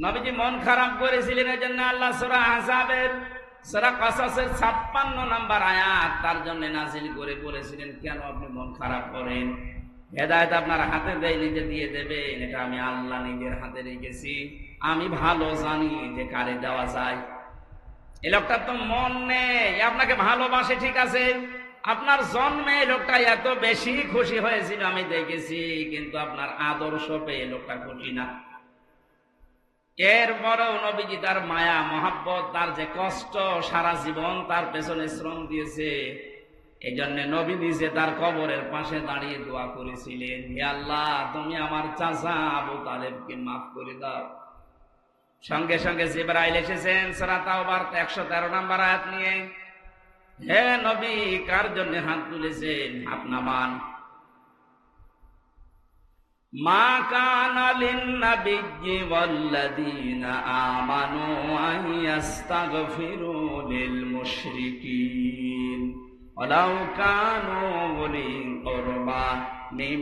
নবীজি মন খারাপ করেছিলেন, এই জন্য আল্লাহ সূরা আহজাবের, সূরা কাসাসের 56 নম্বর আয়াত তার জন্য নাযিল করে বলেছিলেন, কেন আপনি মন খারাপ করেন? হেদায়েত আপনার হাতে দেয়, নিজে দিয়ে দেবেন, এটা আমি আল্লাহ নিজের হাতে রেখেছি। আমি ভালো জানি যে কারে দেওয়া যায়। এই লোকটার তো মন নেই, আপনাকে ভালোবাসে ঠিক আছে, আপনার জন্মে এই লোকটা এত বেশি খুশি হয়েছিল আমি দেখেছি, কিন্তু আপনার আদর্শ পেয়ে লোকটা খুশি না। এরপরেও নবীজি তার মায়া মহাব্বত, তার যে কষ্ট, সারা জীবন তার পেছনে শ্রম দিয়েছে, এই জন্য নবী নিজে তার কবরের পাশে দাঁড়িয়ে দোয়া করেছিলেন, হে আল্লাহ, তুমি আমার চাচা আবু তালেবকে মাফ করে দাও। সঙ্গে সঙ্গে জিবরাইল এসেছেন সূরা তাওবার 113 নম্বর আয়াত নিয়ে। হে নবী, কার জন্য হাত তুলেছেন? হাত নামান। মা কানা লিন-নাবিয়্যি ওয়াল্লাযীনা আমানু আন ইস্তাগফিরু লিল মুশরিকিন ওয়ালাউ কানু উলি কুরবা মিন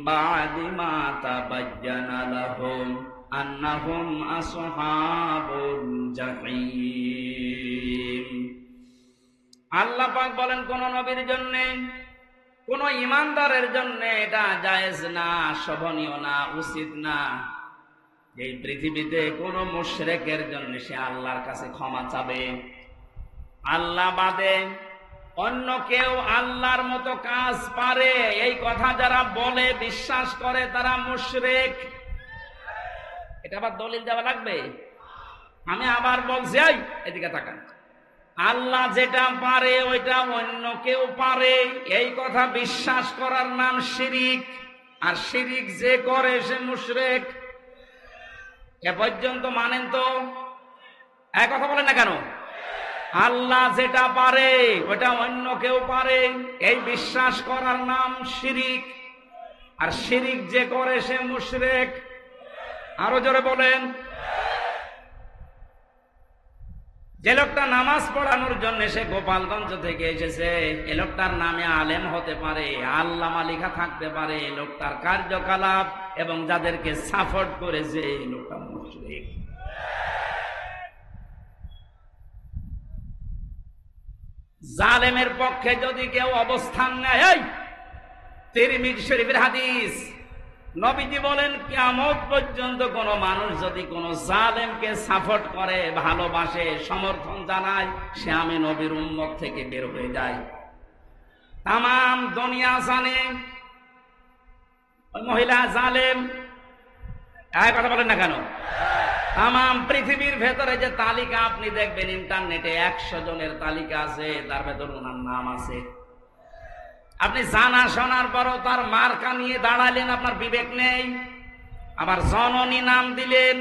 বা'দি মা তাবায়্যানা লাহুম আন্নাহুম আসহাবুল জাহিম। আল্লাহ পাক বলেন, কোন নবীর জন্য, কোন ইমানদারের জন্য এটা জায়েজ না, শোভনীয় না, উচিত না, এই পৃথিবীতে কোন মুশরিকের জন্য সে আল্লাহর কাছে ক্ষমা চাবে। আল্লাহ বাদে অন্য কেউ আল্লাহর মতো কাজ পারে, এই কথা যারা বলে, বিশ্বাস করে, তারা মুশরিক। এটা আবার দলিল দেওয়া লাগবে? আমি আবার বলছি, এদিকে তাকান, আল্লাহ যেটা পারে ওইটা অন্য কেউ পারে, এই কথা বিশ্বাস করার নাম শিরিক। আর শিরিক যে করে সে মুশরিক। এ পর্যন্ত মানেন তো? এক কথা বলেন না কেন? আল্লাহ যেটা পারে ওটা অন্য কেউ পারে, এই বিশ্বাস করার নাম শিরিক। আর শিরিক যে করে সে মুশরিক। আরো জোরে বলেন। যে লোকটা নামাজ পড়ানোর জন্য সে গোপালগঞ্জ থেকে এসেছে, এ লোকটার নামে আলেম হতে পারে, আল্লামা লেখা থাকতে পারে, লোকটার কার্যকলাপ এবং যাদেরকে সাপোর্ট করেছে এই লোকটা মুশরিক। জালেমের পক্ষে যদি কেউ অবস্থান নেয়, তিরমিজি শরীফের হাদিস, নবীজি বলেন কিয়ামত পর্যন্ত কোন মানুষ যদি কোন জালেমকে সাপোর্ট করে, ভালোবাসে, সমর্থন জানায়, সে আমি নবীর উম্মত থেকে বের হয়ে যায়। তামাম দুনিয়া জানে ওই মহিলা জালেম। এই কথা বলেন না কেন? তামাম পৃথিবীর ভেতরে যে তালিকা আপনি দেখবেন ইন্টারনেটে, 100 জনের তালিকা আছে, তার ভেতর ওনার নাম আছে। আপনি জানা শোনার পরও তার মার্কা নিয়ে দাঁড়ালেন, আপনার বিবেক নেই। আবার জননী নাম দিলেন,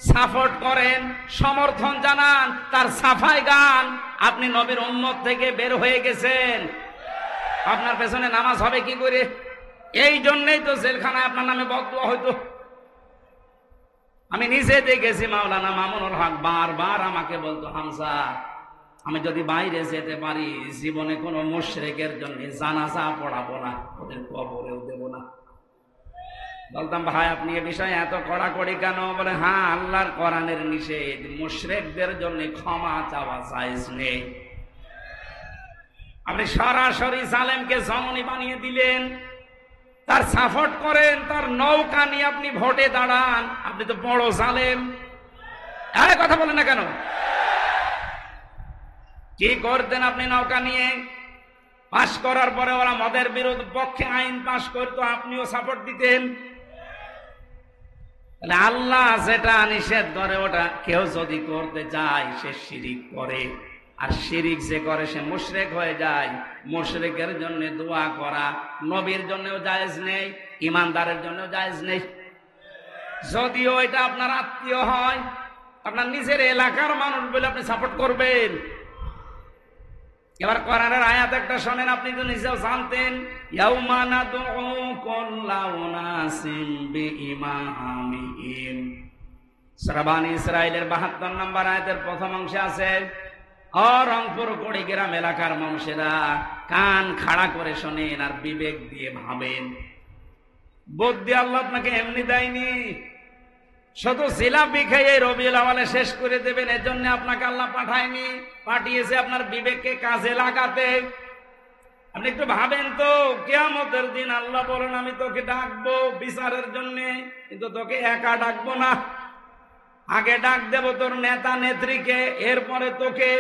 সাপোর্ট করেন, সমর্থন জানান, তার সাফাই গান, আপনি নবীর উম্মত থেকে বের হয়ে গেছেন। আপনার পেছনে নামাজ হবে কি করে? এই জন্যই তো জেলখানায় আপনার নামে বদদুয়া হইতো। আমি নিজে দেখেছি, মাওলানা মামুনুল হক বারবার আমাকে বলতো, হামজা আমি যদি বাইরে যেতে পারি জীবনে কোনো মুশরিকের জন্য জানাজা পড়াবো না, ওদের কবরেও দেব না। বলতাম ভাই আপনি এ বিষয়ে এত কড়াকড়ি কেন? বলে হ্যাঁ, আল্লাহর কোরআনের নিষেধ, মুশরিকদের জন্য ক্ষমা চাওয়া জায়েজ নেই। আপনি সরাসরি জালেমকে জননী বানিয়ে দিলেন, তার সাপোর্ট করেন, তার নৌকা নিয়ে আপনি ভোটে দাঁড়ান, আপনি তো বড় জালেম। আরে কথা বলেন না কেন? কি করতেন আপনি নৌকা নিয়ে? পাশ করার পরে ওরা মদের বিরোধ পক্ষে আইন পাশ করতো, আপনিও সাপোর্ট দিতেন। তাহলে আল্লাহ যেটা নিষেধ করে ওটা কেউ যদি করতে চায় সে শিরিক করে। আর শিরিক যে করে সে মুশরিক হয়ে যায়। মুশরিকের জন্য দোয়া করা নবীর জন্যও জায়েজ নেই, ইমানদারের জন্যও জায়েজ নেই। যদিও এটা আপনার আত্মীয় হয়, আপনার নিজের এলাকার মানুষ বলে আপনি সাপোর্ট করবেন। এবার কোরআনের আয়াত একটা শোনেন, আপনি তো নিজেও জানতেন, ইয়াউমা নাদউ কুল্লা উনাসিন বিইমামিহিম। সূরা বনী ইসরাঈলের 72 নম্বর আয়াতের প্রথম অংশে আছে, রংপুর কুড়িগ্রাম এলাকার মানুষেরা কান খাড়া করে শোনেন আর বিবেক দিয়ে ভাবেন। বুদ্ধি আল্লাহ আপনাকে এমনি দেয়নি, শুধু জিলাপি খেয়ে রবিউল আউয়ালে শেষ করে দেবেন এজন্য আপনাকে আল্লাহ পাঠায়নি, পাঠিয়েছে আপনার বিবেককে কাজে লাগাতে। আপনি একটু ভাবেন তো, কিয়ামতের দিন আল্লাহ বলেন আমি তোকে ডাকবো বিচারের জন্য, কিন্তু তোকে একা ডাকবো না, আগে ডাক দেব তোর নেতা নেত্রীকে, এরপরে তোকে।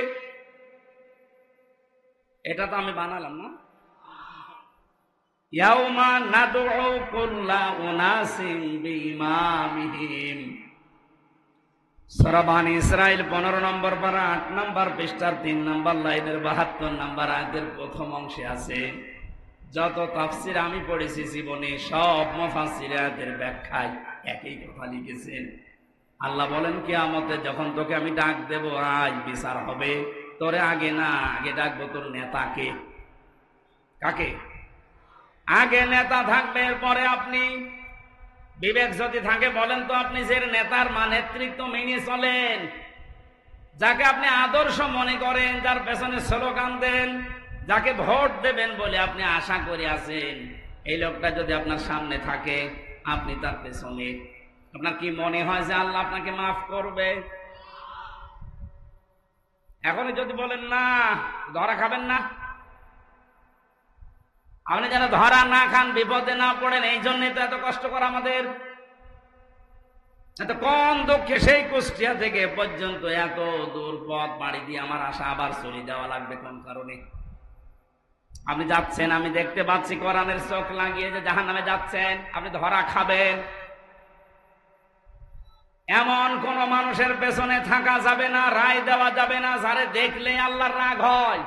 এটা তো আমি বানালাম না? ইয়াউমা নাদউ কুল্লা উনাসিন বিইমামিহিম। সূরা বনী ইসরাঈল 15 নম্বর পারা 8 নম্বর পৃষ্ঠার 3 নম্বর লাইনের 72 নম্বর আয়াতের প্রথম অংশে আছে। যত তাফসীর আমি পড়েছি জীবনে, সব মুফাসসির আয়াতের ব্যাখ্যায় একই কথা লিখেছেন। আল্লাহ বলেন কিয়ামতে যখন তোকে আমি ডাক দেব, আজ বিচার হবে, তোরে আগে না, আগে ডাকবো তোর নেতাকে। কাকে? আগে নেতা থাকবে, এরপরে আপনি। বিবেক যদি থাকে বলেন তো, আপনি যে নেতার নেতৃত্ব মেনে চলেন, যাকে আপনি আদর্শ মনে করেন, যার পেছনে স্লোগান দেন, যাকে ভোট দেবেন বলে আপনি আশা করে আছেন, এই লোকটা যদি আপনার সামনে থাকে, আপনি তার পেছনে, আপনার কি মনে হয় যে আল্লাহ আপনাকে মাফ করবে? এখনই যদি বলেন না, ধরা খাবেন না। আপনি যেন ধরা না খান, বিপদে না পড়েন, এই জন্যই তো এত কষ্ট করা আমাদের। এত কম দুঃখে সেই কুষ্টিয়া থেকে পর্যন্ত এত দূর পথ পাড়ি দিয়ে আমার আশা আবার চলে যাওয়া লাগবে কোন কারণে? আপনি যাচ্ছেন, আমি দেখতে পাচ্ছি কোরআনের চোখ লাগিয়ে যে জাহান্নামে যাচ্ছেন, আপনি ধরা খাবেন। এমন কোন মানুষের পেছনে থাকা যাবে না, রায় দেওয়া যাবে না যারে দেখলে আল্লাহর রাগ হয়।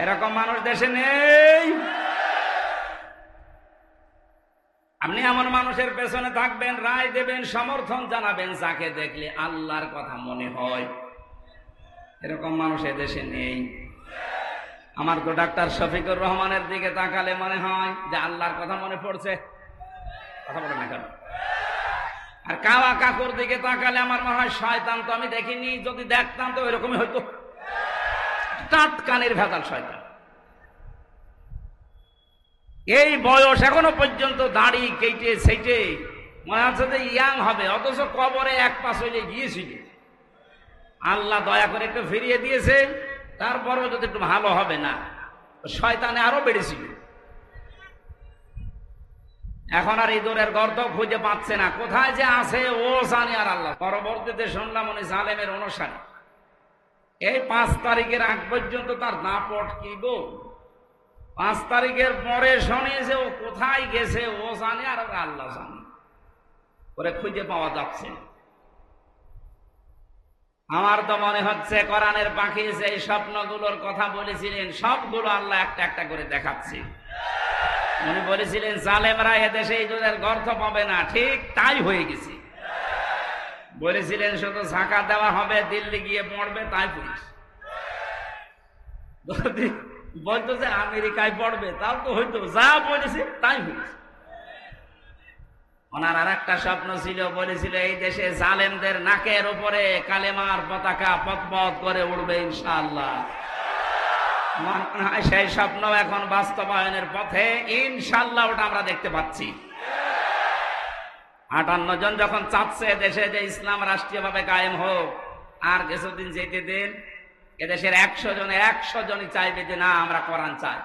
এরকম মানুষ দেশে নেই। আপনি এমন মানুষের পেছনে থাকবেন, রায় দেবেন, সমর্থন জানাবেন যাকে দেখলে আল্লাহর কথা মনে হয়। এরকম মানুষ দেশে নেই। আমার তো ডাক্তার শফিকুর রহমানের দিকে তাকালে মনে হয় যে আল্লাহর কথা মনে পড়ছে। কথা বলে না কেন? আর কাওয়া কাকুর দিকে তাকালে আমার মনে হয় শয়তান তো আমি দেখিনি, যদি দেখতাম তো এরকমই হয়তো। টাটকানির ভেজাল শয়তান। এই বয়স এখনো পর্যন্ত দাড়ি কেটে সেটে মনে হচ্ছে যে ইয়াং হবে, অথচ কবরে এক পা চলে গিয়েছিল। আল্লাহ দয়া করে একটু ফিরিয়ে দিয়েছে, তারপরও যদি একটু ভালো হবে না, শয়তানে আরো বেড়েছিল। এখন আর ইঁদুরের গর্ত খুঁজে পাচ্ছে না, কোথায় যে আছে ও জানে আর আল্লাহ। পরবর্তীতে শুনলাম উনি জালেমের অনুসারী। এই 5 তারিখের আগ পর্যন্ত তার দাপট কি গো। 5 তারিখের পরে শুনিয়েছে ও কোথায় গেছে ও জানে আর আল্লাহ জানে, ওরে খুঁজে পাওয়া যাচ্ছে না। আমার তো মনে হচ্ছে কোরআনের পাখি যে স্বপ্নগুলোর কথা বলেছিলেন সবগুলো আল্লাহ একটা একটা করে দেখাচ্ছে। উনি বলেছিলেন জালেমরা এদেশে ইঁদুরের গর্ত পাবে না, ঠিক তাই হয়ে গেছে। বলেছিলেন শুধু ঝাঁকা দেওয়া হবে, দিল্লি গিয়ে পড়বে, তাই পুলিশ বলতো যে আমেরিকায় পড়বে, তাও তো হইতো, যা বলেছে তাই হয়েছে। ওনার আর একটা স্বপ্ন ছিল, বলেছিল এই দেশে জালেমদের নাকের উপরে কালেমার পতাকা পথ করে উড়বে ইনশাআল্লাহ। সেই স্বপ্ন এখন বাস্তবায়নের পথে ইনশাআল্লাহ, ওটা আমরা দেখতে পাচ্ছি। 58 জন যখন চাচ্ছে দেশে যে ইসলাম রাষ্ট্রীয়ভাবে কায়েম হোক, আর কিছুদিন যেতে দিন, এদেশের 100 জনে 100 জনই চাইবে যে না আমরা কোরআন চাই।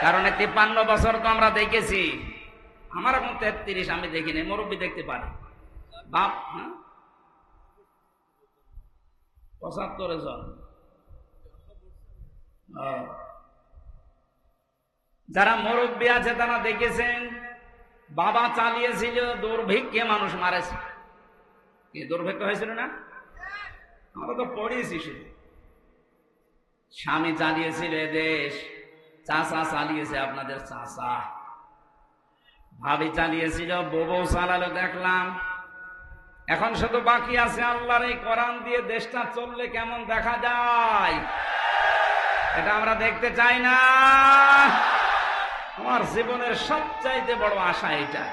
কারণ 53 বছর তো আমরা দেখেছি, আমার এখন 33, আমি দেখিনি, মুরব্বী দেখতে পারি বাপ। 75 জন যারা মুরব্বী আছে তারা দেখেছেন, বাবা চালিয়েছিল, দুর্ভিক্ষে মানুষ মারেছে। কি দুর্ভিক্ষ হয়েছিল না? আমরা তো পড়িয়েছি শুধু। স্বামী চালিয়েছিল দেশ, চাচা চালিয়েছে, আপনাদের চাচা। ভাবি চালিয়েছিল, বউ চালালো দেখলাম। এখন শুধু বাকি আছে আল্লাহর এই কোরআন দিয়ে দেশটা চললে কেমন দেখা যায়, এটা আমরা দেখতে চাই না। আমার জীবনের সবচাইতে বড় আশা এটা।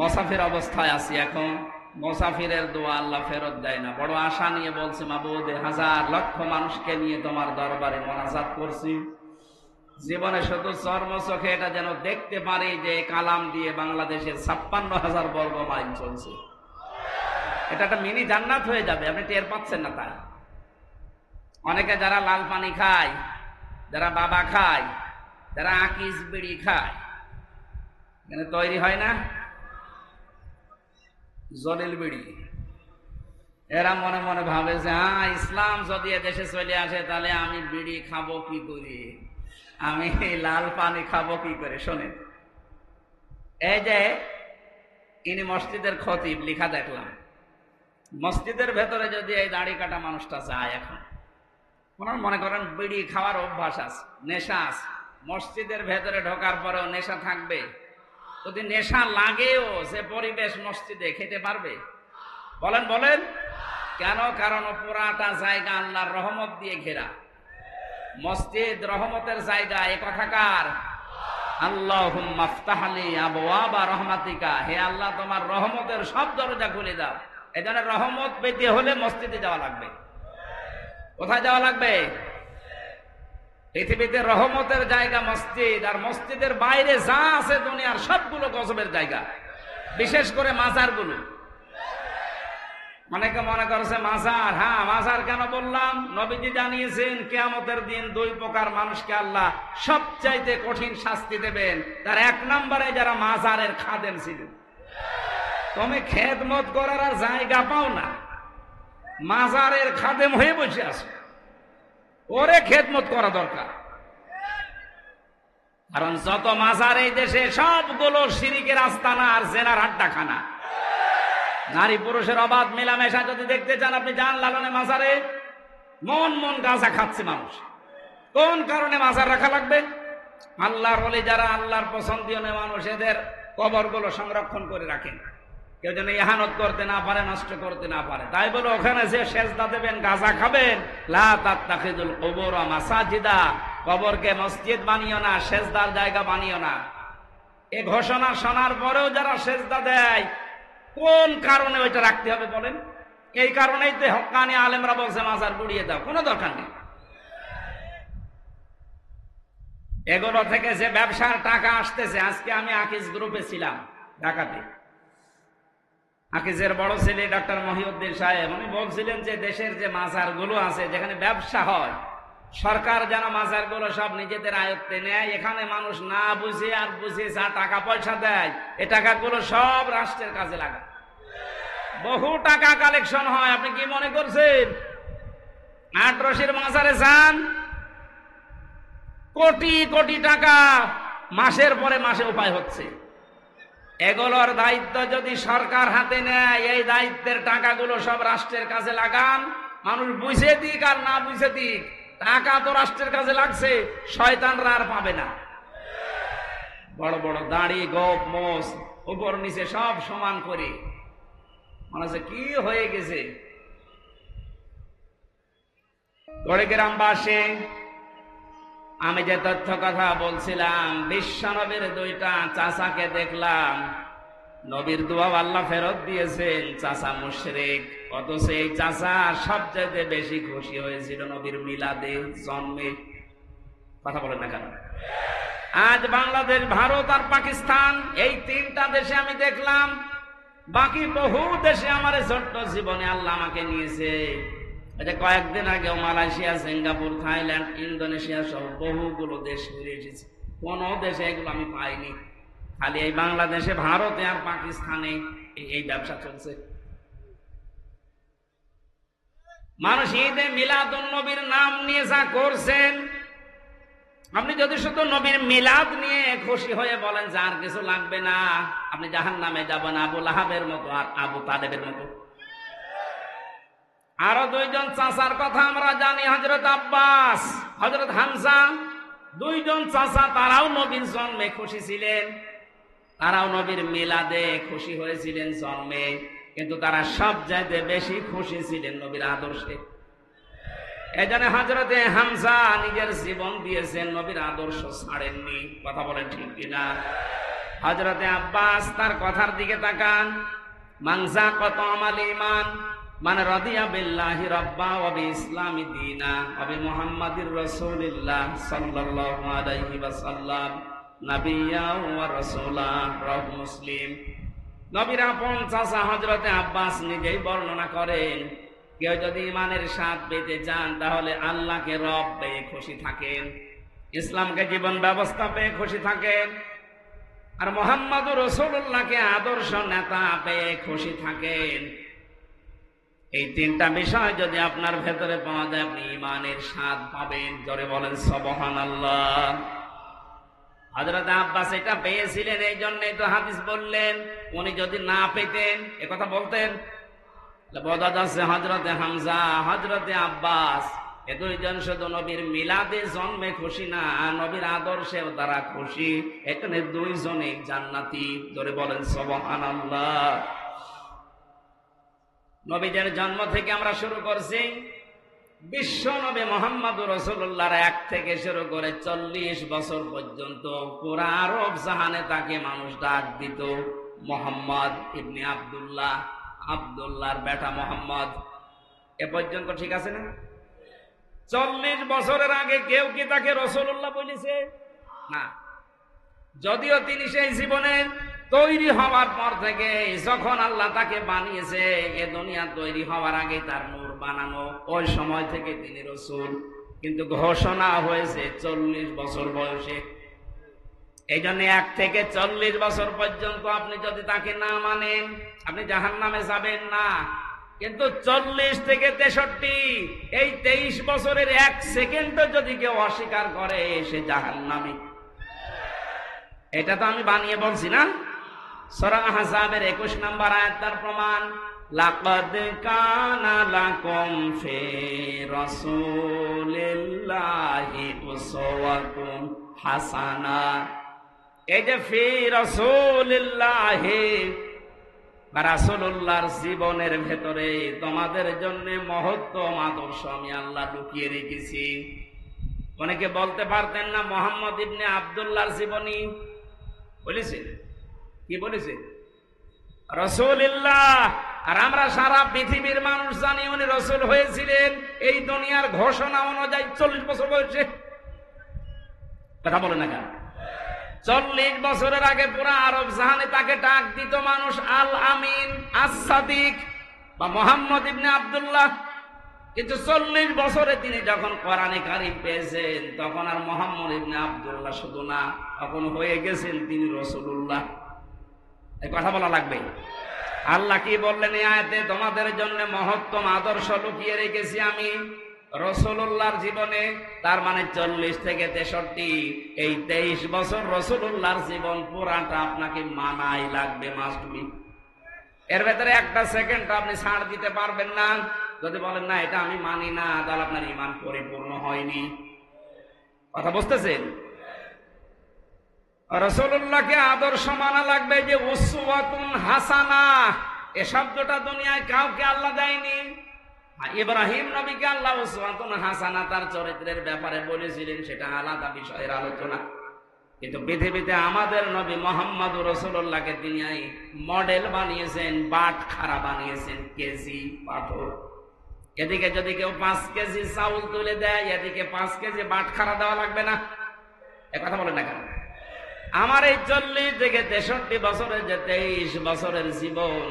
মুসাফির অবস্থায় আছি এখন, মুসাফিরের দোয়া আল্লাহ ফেরত দেয় না। বড় আশা নিয়ে বলছি, মাবুদ হাজার লক্ষ মানুষকে নিয়ে তোমার দরবারে মোনাজাত করছি, জীবনে শুধু চর্ম চোখে এটা যেন দেখতে পারি যে কালাম দিয়ে বাংলাদেশের 56,000 বর্গ মাইল চলছে। এটা একটা মিনি জান্নাত হয়ে যাবে, আপনি টের পাচ্ছেন না। তাই অনেকে যারা লাল পানি খায়, যারা বাবা খায়, যারা আকিস বিড়ি খায়, এখানে তৈরি হয় না জলিল বিড়ি, এরা মনে মনে ভাবে যে হ্যাঁ ইসলাম যদি এদেশে চলে আসে তাহলে আমি বিড়ি খাবো কি করে, আমি লাল পানি খাবো কি করে। শোনেন, এই যে ইনি মসজিদের খতিব, লিখা দেখলাম, মসজিদের ভেতরে যদি এই দাড়ি কাটা মানুষটা যায়, এখন ওনার মনে করেন বিড়ি খাওয়ার অভ্যাস আছে, নেশা আছে, মসজিদের ভেতরে ঢোকার পরেও নেশা থাকবে। যদি নেশা লাগেও সে পরিবেশ মসজিদে খেতে পারবে? বলেন বলেন কেন? কারণ পুরাটা জায়গা আল্লাহর রহমত দিয়ে ঘেরা। মসজিদ রহমতের জায়গা, এ কথাকার। আল্লাহুম্মা আফতাহ লি আবওয়াবা রাহমাতিকা, হে আল্লাহ তোমার রহমতের সব দরজা খুলে দাও। এজন্য রহমত পেতে হলে মসজিদে যাওয়া লাগবে। কোথায় যাওয়া লাগবে? পৃথিবীতে রহমতের জায়গা মসজিদ, আর মসজিদের বাইরে যা আছে দুনিয়ার সবগুলো গজবের জায়গা, বিশেষ করে মাজারগুলো। অনেকে মনে করছে মাজার। হ্যাঁ, মাজার কেন বললাম? নবীজি জানিয়েছেন কিয়ামতের দিন দুই প্রকার মানুষকে আল্লাহ সবচাইতে কঠিন শাস্তি দেবেন। তার এক নম্বরে যারা মাজারের খাদেম ছিল। তুমি খেদমত করার আর জায়গা পাও না, মাজারের খাদেম হয়ে বসে আছো, ওরে খেদমত করা দরকার। কারণ যত মাজার এই দেশে সবগুলো শিরিকের আস্তানা আর জেনার আড্ডাখানা। নারী পুরুষের অবাধ মেলামেশা যদি দেখতে চান, আপনি যান লালনে মাজারে। মন মন গাঁজা খাচ্ছে মানুষ। কোন কারণে মাজার রাখা লাগবে? আল্লাহর ওলি যারা আল্লাহর পছন্দীয় মানুষ, এদের কবরগুলো সংরক্ষণ করে রাখেন, কেউ যেন ইহানত করতে না পারে, নষ্ট করতে না পারে। তাই বলে ওখানে যে সেজদা দেবেন, গাঁজা খাবেন, লা তাত্তাখিযুল কুবুর মাসাজিদা, কবরকে মসজিদ বানিও না, সেজদার জায়গা বানিও না। এই ঘোষণা শোনার পরেও যারা সেজদা দেয়, কোন কারণে ওইটা রাখতে হবে বলেন? এই কারণেই তো হক্কানি আলেমরা বলছে মাজার গুড়িয়ে দাও, কোনো দরকার নেই। এগুলো থেকে যে ব্যবসার টাকা আসতেছে, আজকে আমি আকিজ গ্রুপে ছিলাম ঢাকাতে। আকিজের বড় ছেলে ডক্টর মহিউদ্দিন সাহেব, উনি বলছিলেন যে দেশের যে মাজারগুলো আছে যেখানে ব্যবসা হয়, সরকার যেন মাজারগুলো সব নিজেদের আয়ত্তে নেয়। এখানে মানুষ না বুঝে আর বুঝে যা টাকা পয়সা দেয়, এ টাকাগুলো সব রাষ্ট্রের কাজে লাগায়। বহু টাকা কালেকশন হয়। আপনি কি মনে করছেন আটরশির মাজারে যান, কোটি কোটি টাকা মাসের পরে মাসে উপায় হচ্ছে। এগুলোর দায়িত্ব যদি সরকার হাতে নেয়, এই দায়িত্বের টাকাগুলো সব রাষ্ট্রের কাজে লাগান। মানুষ বুঝে দিক আর না বুঝে দিক, টাকা তো রাষ্ট্রের কাজে লাগছে, শয়তানরা আর পাবে না। বড় বড় দাড়ি, গোপ, মোষ, উপর নিচে সব সমান করে মনে হচ্ছে কি হয়ে গেছে। গ্রামবাসী, আমি যে তথ্য কথা বলছিলাম, বিশ্ব নবীর দুইটা চাচাকে দেখলাম, নবীর দোয়া আল্লাহ ফেরত দিয়েছেন। চাচা মুশরিক, অথচ এই চাচা সবচেয়ে বেশি খুশি হয়েছিল নবীর মিলাদে, জন্মে। কথা বলেন না কেন? আজ বাংলাদেশ, ভারত আর পাকিস্তান, এই তিনটা দেশে আমি দেখলাম। বাকি বহু দেশে আমার ছোট্ট জীবনে আল্লাহ আমাকে নিয়েছে। কয়েকদিন আগেও মালয়েশিয়া, সিঙ্গাপুর, থাইল্যান্ড, ইন্দোনেশিয়া সহ বহুগুলো দেশ ঘুরে এসেছি। কোন দেশে এগুলো আমি পাইনি। খালি এই বাংলাদেশে, ভারতে আর পাকিস্তানে এই ব্যবসা চলছে। মানুষ ঈদে মিলাদুন নবীর নাম নিয়ে যা করছেন, আপনি যদি শুধু নবীর মিলাদ নিয়ে খুশি হয়ে বলেন যে আর কিছু লাগবে না, আপনি জাহান্নামে যাবেন আবু লাহাবের মতো আর আবু তালেবের মতো। আরো দুইজন চাচার কথা আমরা জানি, হযরত আব্বাস, হযরত হামজা, দুইজন চাচা, তারাও নবীর জন্মে খুশি ছিলেন, তারাও নবীর মিলাদে খুশি হয়েছিলেন জন্মে, কিন্তু তারা সব চাইতে বেশি খুশি ছিলেন নবীর আদর্শে। এজন্য হযরতে হামজা নিজের জীবন দিয়েছেন, নবীর আদর্শ ছাড়েননি। কথা বলেন ঠিক কিনা? হযরতে আব্বাস, তার কথার দিকে তাকান, মানজা কত আমাল ঈমান মানে রাদিয়া বিল্লাহি রাব্বা ওয়া বিইসলামি দীনা ওয়া বিমুহাম্মাদির রাসূলিল্লাহ সাল্লাল্লাহু আলাইহি ওয়াসাল্লাম নাবিয়্যা ওয়া রাসূলা। রাহ মুসলিম। নবীর আপন চাচা হযরতে আব্বাস নিজেই বর্ণনা করেন, কেউ যদি ঈমানের স্বাদ পেতে চান তাহলে আল্লাহকে রব পেয়ে খুশি থাকেন, ইসলামকে জীবন ব্যবস্থা পেয়ে খুশি থাকেন, আর মুহাম্মদুর রাসূলুল্লাহকে আদর্শ নেতা পেয়ে খুশি থাকেন। এই তিনটা বিষয় যদি আপনার ভেতরে পাওয়া যায়, আপনি ঈমানের স্বাদ পাবেন। জোরে বলেন সুবহানাল্লাহ। হযরত আব্বাস এটা পেয়েছিলেন, এই জন্যই তো হাদিস বললেন। উনি যদি না পেতেন, একথা বলতেন? বোঝা যাচ্ছে হযরতে হামজা, হযরতে আব্বাস, এ দুইজন শুধু নবীর মিলাদে জন্মে খুশি না, নবীর আদর্শেও তারা খুশি। এখানে দুইজনেই জান্নাতি। জোরে বলেন সুবহানাল্লাহ। নবীদের জন্ম থেকে আমরা শুরু করছি, বিশ্ব নবী মুহাম্মদুর রাসূলুল্লাহর 1 থেকে শুরু করে 40 বছর পর্যন্ত পুরা আরব জাহানে তাকে মানুষ ডাক দিত মুহাম্মদ ইবনে আব্দুল্লাহ, আব্দুল্লাহর বেটা মোহাম্মদ। এ পর্যন্ত ঠিক আছে না? 40 বছরের আগে কেউ কি তাকে রাসূলুল্লাহ বলেছে? না। যদিও তিনি সেই জীবনে তৈরি হওয়ার পর থেকে যখন আল্লাহ তাকে বানিয়েছে, এ দুনিয়া তৈরি হওয়ার আগে তার নূর বানানো, ওই সময় থেকে তিনি রাসূল। কিন্তু ঘোষণা হয়েছে 40 বছর বয়সে। এই জন্য 1 থেকে 40 বছর পর্যন্ত আপনি যদি তাকে না মানেন, আপনি জাহান্নামে যাবেন না। কিন্তু 40 থেকে 63, এই 23 বছরের 1 সেকেন্ডও যদি কেউ অস্বীকার করে, সে জাহান্নামী। এটা তো আমি বানিয়ে বলছি না। সূরা আহজাবের 21 নম্বর আয়াত তার প্রমাণ। লাকাদ কানা লাকুম ফি রাসূলিল্লাহি উসওয়াতুন হাসানা। এই যে ফি রাসূলিল্লাহি, রাসূলুল্লাহর জীবনের ভেতরে তোমাদের জন্য মহত্তম আদর্শ আমি আল্লাহ লুকিয়ে রেখেছি। অনেকে বলতে পারতেন না মুহাম্মদ ইবনে আব্দুল্লাহর জীবনী বলেছে, কি বলেছে? রাসূলুল্লাহ। আর আমরা সারা পৃথিবীর মানুষ জানি উনি রাসূল হয়েছিলেন এই দুনিয়ার ঘোষণা অনুযায়ী 40 বছর বয়সে। কথা বলে না কেন? 40 বছরের আগে পুরো আরব জাহানে তাকে ডাক দিত মানুষ আল আমিন, আস-সাদিক বা মুহাম্মদ ইবনে আব্দুল্লাহ। কিন্তু 40 বছরে তিনি যখন কোরআনে কারীম পেয়েছেন, তখন আর মুহাম্মদ ইবনে আব্দুল্লাহ শুধু না, তখন হয়ে গেছেন তিনি রাসূলুল্লাহ। এই কথা বলা লাগবে। আল্লাহ কি বললেন এই আয়াতে? তোমাদের জন্য মহত্তম আদর্শ লুকিয়ে রেখেছি আমি রাসূলুল্লাহর জীবনে। তার মানে 40 থেকে 63, এই 23 বছর রাসূলুল্লাহর জীবন পুরাটা আপনাকে মানাই লাগবে, মাস্ট বি। এর ভেতরে একটা সেকেন্ড আপনি ছাড় দিতে পারবেন না। যদি বলেন না এটা আমি মানি না, তাহলে আপনার ঈমান পরিপূর্ণ হয়নি। কথা বুঝতেছেন? রাসূলুল্লাহকে আদর্শ মানা লাগবে। যে উসওয়াতুন হাসানা, এ শব্দটা দুনিয়ায় কাউকে আল্লাহ দেয়নি। ইব্রাহিম নবীকে আল্লাহ উসওয়াতুন হাসানা তার চরিত্রের ব্যাপারে বলেছিলেন, সেটা আলাদা বিষয়ের আলোচনা। কিন্তু পৃথিবীতে আমাদের নবী মুহাম্মদ রাসূলুল্লাহকে তিনি মডেল বানিয়েছেন, বাটখারা বানিয়েছেন, কেজি পাথর। এদিকে যদি কেউ 5 কেজি চাউল তুলে দেয়, এদিকে 5 কেজি বাটখারা দেওয়া লাগবে না? এ কথা বলেন না কেন? আমার এই 40 থেকে 63 বছরের যে 23 বছরের জীবন,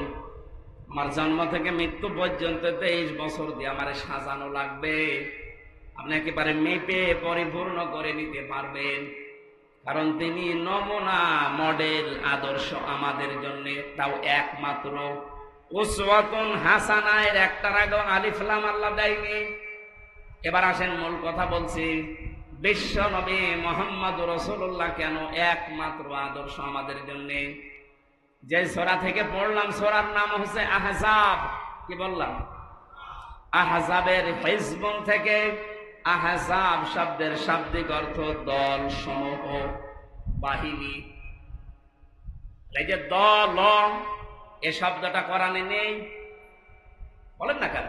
আমার জন্ম থেকে মৃত্যু পর্যন্ত 23 বছর দিয়ে আমার সাজানো লাগবে। আপনি একেবারে মেপে পরিপূর্ণ করে নিতে পারবেন, কারণ তিনি নমুনা, মডেল, আদর্শ আমাদের জন্য। তাও একমাত্র উসওয়াতুন হাসানা এর একটার আগে আলিফ লাম আল্লাহ দেয়নি। এবার আসেন মূল কথা বলছি। বিশ্ব নবী মুহাম্মদ রাসূলুল্লাহ কেন একমাত্র আদর্শ আমাদের জন্য? যে সূরা থেকে পড়লাম, সূরার নাম হচ্ছে আহজাব। কি বললাম? আহজাবের হিজবুন থেকে। আহজাব শব্দের শাব্দিক অর্থ দল, সমূহ, বাহিনী। এই যে দল, এ শব্দটা কোরআনে নেই। বলেন না কেন?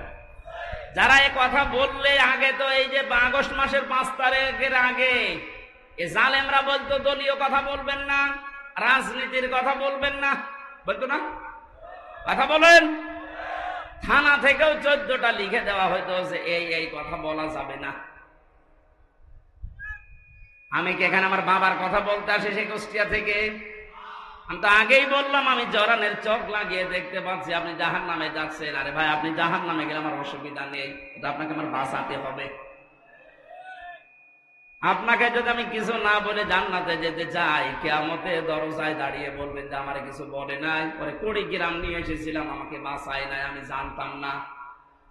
যারা এ কথা বললে আগে তো এই যে আগস্ট মাসের 5 তারিখের আগে এ জালেমরা বলতো দলীয় কথা বলবেন না, রাজনীতির কথা বলবেন না, বলতো না? কথা বলেন। থানা থেকেও 14টা লিখে দেওয়া হয়তো যে এই কথা বলা যাবে না। আমি কি এখানে আমার বাবার কথা বলতে আসি সেই কুষ্টিয়া থেকে? আমি তো আগেই বললাম, আমি জরানের চোখ লাগিয়ে দেখতে পাচ্ছি আপনি জাহান্নামে যাচ্ছেন। আরে ভাই, আপনি জাহান্নামে গেলে আমার অসুবিধা নেই, কিন্তু আপনাকে আমার বাঁচাতে হবে। আপনাকে যদি আমি কিছু না বলে জান্নাতে যেতে চাই, কিয়ামতে দরজায় দাঁড়িয়ে বলবেন যে আমার কিছু বলে নাই, পরে 20 গ্রাম নিয়ে এসেছিলাম, আমাকে বাঁচায় নাই, আমি জানতাম না।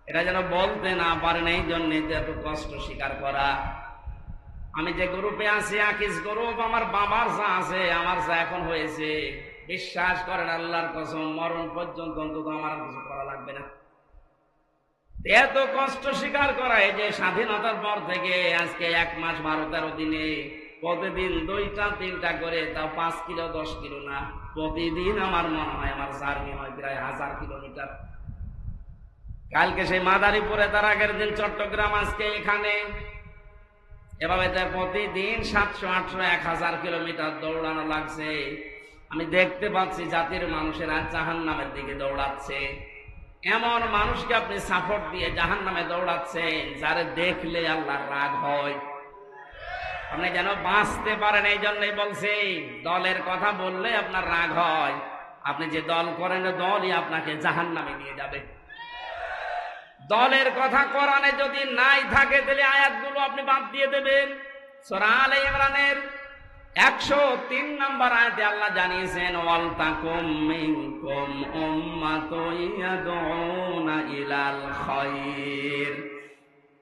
এটা যেন বলতে না পারেন, এই জন্য এত কষ্ট স্বীকার করা। আমি যে গ্রুপে আছি, আকিস গ্রুপ, আমার বাবার যা আছে, আমার যা এখন হয়েছে, বিশ্বাস করেন আল্লাহর কসম, মরণ পর্যন্ত অন্তত আমার কিছু করা লাগবে না। এত কষ্ট স্বীকার করা, এই যে স্বাধীনতার পর থেকে আজকে 1 মাস 12-13 দিনে প্রতিদিন 2-3টা করে, তাও 5 কিলো 10 কিলো না, প্রতিদিন আমার মনে হয় আমার জার্নি হয় প্রায় 1000 কিলোমিটার। কালকে সেই মাদারীপুরে, তার আগের দিন চট্টগ্রাম, আজকে এখানে। এভাবে প্রতিদিন 700-800-1000 কিলোমিটার দৌড়ানো লাগছে। আমি দেখতে পাচ্ছি জাতির মানুষেরা জাহান্নামের দিকে দৌড়াচ্ছে। এমন মানুষকে আপনি সাপোর্ট দিয়ে জাহান্নামে দৌড়াচ্ছেন, যারে দেখলে আল্লাহর রাগ হয়। আপনি যেন বাঁচতে পারেন, এই জন্যই বলছি দলের কথা বললে আপনার রাগ হয়। আপনি যে দল করেন দলই আপনাকে জাহান্নামে নিয়ে যাবে। দলের কথা কোরআনে যদি নাই থাকে তাহলে আয়াতগুলো আপনি বাদ দিয়ে দেবেন। সূরা আলে ইমরানের 103 নম্বর আয়াতে আল্লাহ জানিয়েছেন, ওয়াল তাকুম মিনকুম উম্মাতুন ইয়াদউনা ইলাল খায়র।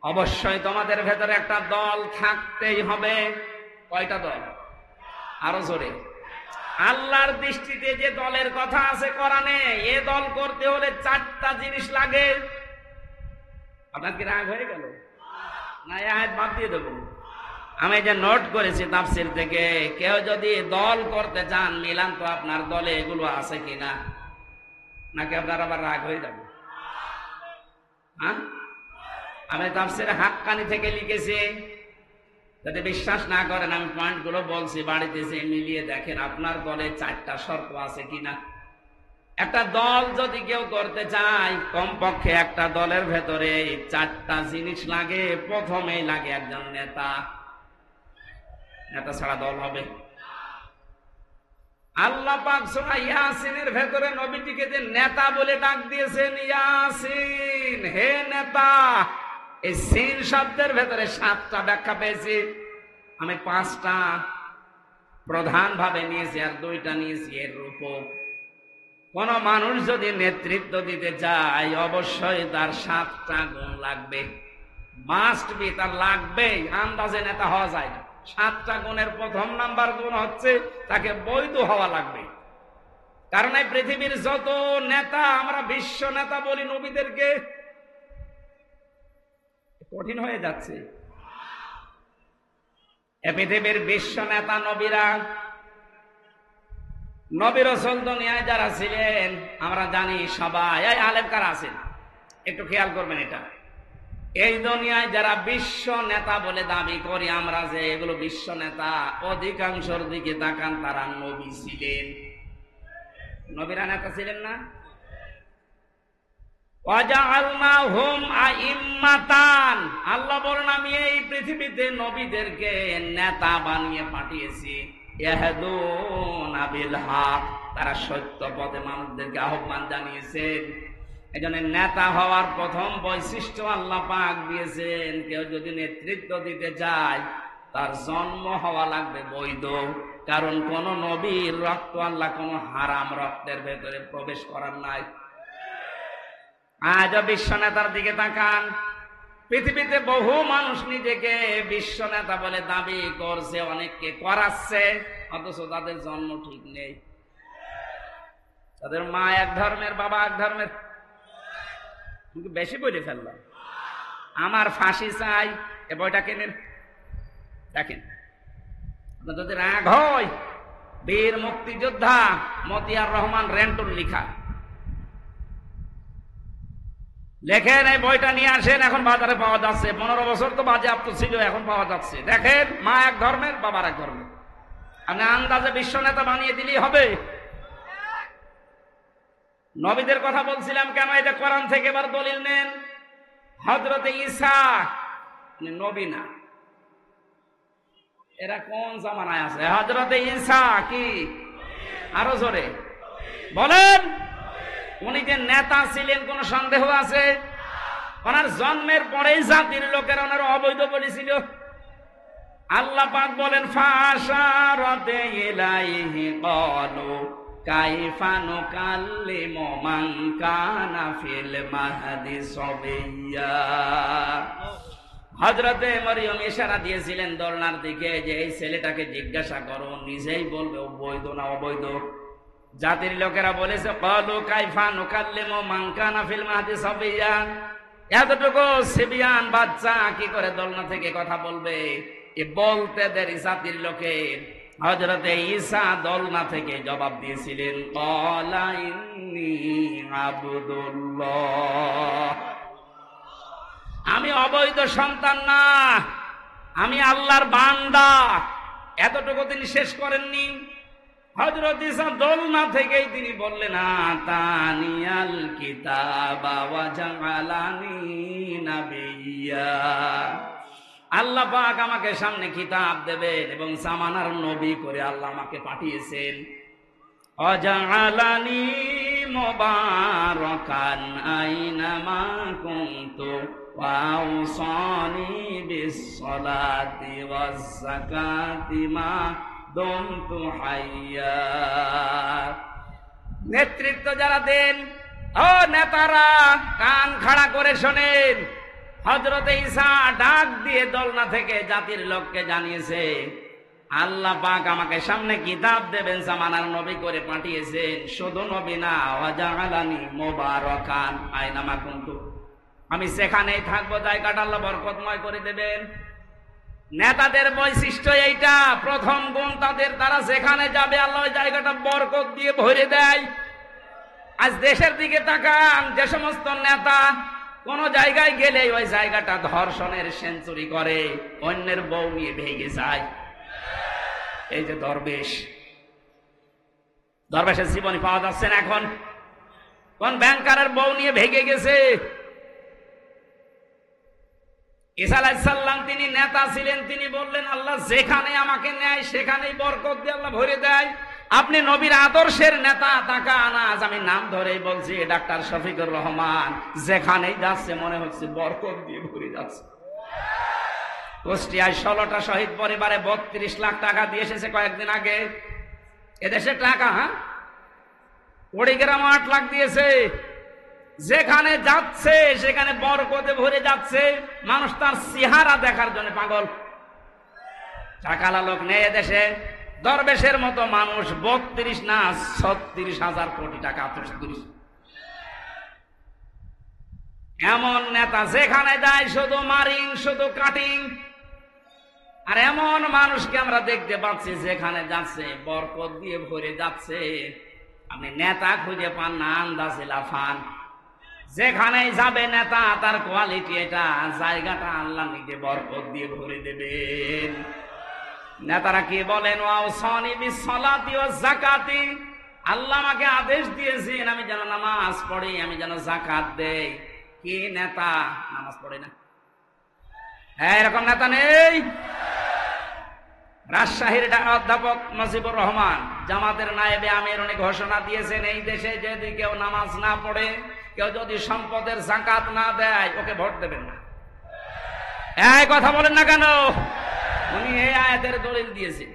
অবশ্যই তোমাদের ভেতরে একটা দল থাকতেই হবে। কয়টা দল? আরো জোরে। আল্লাহর দৃষ্টিতে যে দলের কথা আছে কোরআনে, এ দল করতে হলে 4টা জিনিস লাগে। আপনার কি রাগ হয়ে গেল? না এই আয়াত বাদ দিয়ে দেবো? আমি যে নোট করেছি তাফসীর থেকে, কেউ যদি দল করতে চান মিলান তো আপনার দলে এগুলো আছে কিনা, নাকি আপনার আবার রাগ হয়ে যাবে? হ্যাঁ, আমি তাফসীরে হাক্কানি থেকে লিখেছি। যদি বিশ্বাস না করেন আমি পয়েন্টগুলো বলছি, বাড়িতে এসে মিলিয়ে দেখেন আপনার দলে 4টা শর্ত আছে কিনা। একটা দল যদি কেউ করতে চায়, কমপক্ষে একটা দলের ভেতরে 4টা জিনিস লাগে। প্রথমেই লাগে একজন নেতা। নেতা ছাড়া দল হবে? আল্লাহ পাক সূরা ইয়াসিনের ভেতরে নবীজিকে যে নেতা বলে ডাক দিয়েছেন, ইয়াসিন হে নেতা, এই সিন শব্দের ভেতরে 7টা ব্যাখ্যা পেয়েছি। আমি 5টা প্রধান ভাবে নিয়েছি আর 2টা নিয়েছি এর রূপক। কোন মানুষ যদি নেতৃত্ব দিতে চায় অবশ্যই তার 7টা গুণ লাগবে, মাস্ট বি, তার লাগবে। আন্দাজে নেতা হওয়া যায় না। 7টা গুণের প্রথম নাম্বার গুণ হচ্ছে তাকে বৈধ হওয়া লাগবে। কারণ এই পৃথিবীর যত নেতা, আমরা বিশ্ব নেতা বলি নবীদেরকে, কঠিন হয়ে যাচ্ছে। এ পৃথিবীর বিশ্ব নেতা নবীরা, নবী রাসূল দুনিয়ায় যারা ছিলেন আমরা জানি সবাই। এই আলেম কারা আছেন একটু খেয়াল করবেন। এটা এই দুনিয়ায় যারা বিশ্ব নেতা বলে দাবি করি আমরা, যে এগুলো বিশ্ব নেতা, অধিকাংশের দিকে তাকান তারা নবী ছিলেন। নবীরা নেতা ছিলেন না? ওয়াজআলনাহুম আইম্মাতান, আল্লাহ বলেন আমি এই পৃথিবীতে নবীদেরকে নেতা বানিয়ে পাঠিয়েছি। ইয়াহদুনা বিল হক, তারা সত্য পথে মানুষদেরকে আহ্বান জানিয়েছেন। এজন্য নেতা হওয়ার প্রথম বৈশিষ্ট্য আল্লাহ পাক দিয়েছেন, কেউ যদি নেতৃত্ব দিতে চায় তার জন্ম হওয়া লাগবে বৈধ। কারণ কোন নবীর রক্ত আল্লাহ কোন হারাম রক্তের ভেতরে প্রবেশ করার নাই। আজ বিশ্ব নেতার দিকে তাকান, পৃথিবীতে বহু মানুষ নিজেকে বিশ্ব নেতা বলে দাবি করছে, অনেককে করাচ্ছে, অথচ তাদের জন্ম ঠিক নেই। তাদের মা এক ধর্মের, বাবা এক ধর্মের। বেশি বলে ফেললাম। আমার ফাঁসি চাই, এ বইটা কেনেন, দেখেন। যদি রাগ হয়, বীর মুক্তিযোদ্ধা মতিয়ার রহমান রেন্টুর লিখা, লেখেন এই বইটা নিয়ে আসেন। এখন বাজারে পাওয়া যাচ্ছে, 15 বছর তো বাজেয়াপ্ত ছিল, এখন পাওয়া যাচ্ছে। দেখেন, মা এক ধর্মের, বাবার এক ধর্মের। আপনি আন্দাজে বিশ্ব নেতা বানিয়ে দিলেই হবে। নবীদের কথা বলছিলাম কেন, এটা কোরআন থেকে এবার দলিল নেন। হযরতে ঈসা নবী না, এরা কোন জামানায় আছে? হযরতে ঈসা কি? আরো জোরে বলেন। উনি যে নেতা ছিলেন কোন সন্দেহ আছে? ওনার জন্মের পরেই জাতির লোকেরা ওনার অবৈধ বলেছিল। আল্লাহ পাক বলেন, ফাশারাতে ইলাইহি ক্বালু কাইফা নুকাল্লিমু মান কানা ফিল মাহদি সাবিয়্যা। হযরতে মরিয়ম ইশারা দিয়েছিলেন দোলনার দিকে যে এই ছেলেটাকে জিজ্ঞাসা করো, নিজেই বলবে ও বৈধ না অবৈধ। জাতির লোকেরা বলেছে, ক্বালু কাইফা নুকাল্লিমু মান কানা ফিল মাহদি সাবিয়্যা, এতটুকু সিবিয়ান বাচ্চা কি করে দোলনা থেকে কথা বলবে? এ বলতে দেরি জাতির লোকের। হযরতে ঈসা দোলনা থেকে জবাব দিয়েছিলেন, ক্বালা ইন্নী আবদুল্লাহ, আমি অবৈধ সন্তান না, আমি আল্লাহর বান্দা। এতটুকু তিনি শেষ করেননি। হযরত ঈসা দোলনা থেকেই তিনি বললেন, আতানিয়াল কিতাবা ওয়া জাআলানি নাবিয়্যা, আল্লাহ পাক আমাকে সামনে কিতাব দেবেন এবং জামানার নবী করে আল্লাহ আমাকে পাঠিয়েছেন। অজালানি মুবারাকান আইনামা কুনতু ওয়া আওসানি বিস-সালাতি ওয়াজ-যাকাতি মা দুমতু হাইয়া। নেতৃত্ব যারা দেন, ও নেতারা কান খাড়া করে শোনেন। হযরত ঈসা ডাক দিয়ে দোলনা থেকে জাতির লোককে জানিয়েছে, আল্লাহ পাক আমাকে সামনে কিতাব দেবেন, জামানার নবী করে পাঠিয়েছেন। শুধু নবী না, ওয়াজআলানি মুবারাকান আইনামা কুনতু, আমি যেখানেই থাকবো জায়গাটা আল্লাহ বরকতময় করে দেবেন। নেতাদের বৈশিষ্ট্য এইটা, প্রথম গুণ তাদের, তারা যেখানে যাবে আল্লাহ ওই জায়গাটা বরকত দিয়ে ভরে দেয়। আজ দেশের দিকে তাকান, যে সমস্ত নেতা কোন জায়গায় গেলে ওই জায়গাটা ধর্ষণের সেঞ্চুরি করে, অন্যের বউ নিয়ে ভেগে যায়। এই যে দরবেশের জীবনী পাওয়া যাচ্ছে না এখন। কোন ব্যাংকারের বউ নিয়ে ভেগে গেছে। ঈসা আলাইহিস সালাম তিনি নেতা ছিলেন, তিনি বললেন আল্লাহ যেখানে আমাকে নেয় সেখানেই বরকত দিয়ে আল্লাহ ভরে দেয়। আপনি নবীর আদর্শের নেতা, তাকান আজ আমি নাম ধরেই বলছি, ডাক্তার শফিকুর রহমান যেখানেই যাচ্ছে মনে হচ্ছে বরকত দিয়ে ভরে যাচ্ছে। কুষ্টিয়ায় 16টা শহীদ পরিবারে 32 লাখ টাকা দিয়ে এসেছে কয়েকদিন আগে। এদেশে টাকা, কুড়িগ্রাম 8 লাখ দিয়েছে। যেখানে যাচ্ছে সেখানে বরকতে ভরে যাচ্ছে। মানুষ তার চেহারা দেখার জন্য পাগল। টাকালা লোক নেই এদেশে। দরবেশের মতো মানুষ 32 না 36,000 কোটি টাকা, 38। এমন নেতা যেখানে যায় শুধু মারিং, শুধু কাটিং। আর এমন মানুষকে আমরা দেখতে পাচ্ছি যেখানে যাচ্ছে বরকত দিয়ে ভরে যাচ্ছে। আপনি নেতা খুঁজে পান না, আন্দাজে লাফান। যেখানেই যাবে নেতা, তার কোয়ালিটি এটা, জায়গাটা আল্লাহ নিজে বরকত দিয়ে ভরে দেবেন। নেতারা কি বলেন, ওয়াউসানি বিস-সালাতি ওয়াজ-যাকাতি, আল্লাহ আমাকে আদেশ দিয়েছেন আমি যেন নামাজ পড়ি, আমি যেন যাকাত দেই। কি নেতা নামাজ পড়ে না? এরকম নেতা নেই। রাজশাহীর অধ্যাপক নজিবুর রহমান জামাতের নায়েবে আমির, উনি ঘোষণা দিয়েছেন এই দেশে যদি কেউ নামাজ না পড়ে, কেউ যদি সম্পদের যাকাত না দেয়, ওকে ভোট দেবেন না। এই কথা বলেন না কেন? উনি এই আয়াতের দলিল দিয়েছেন।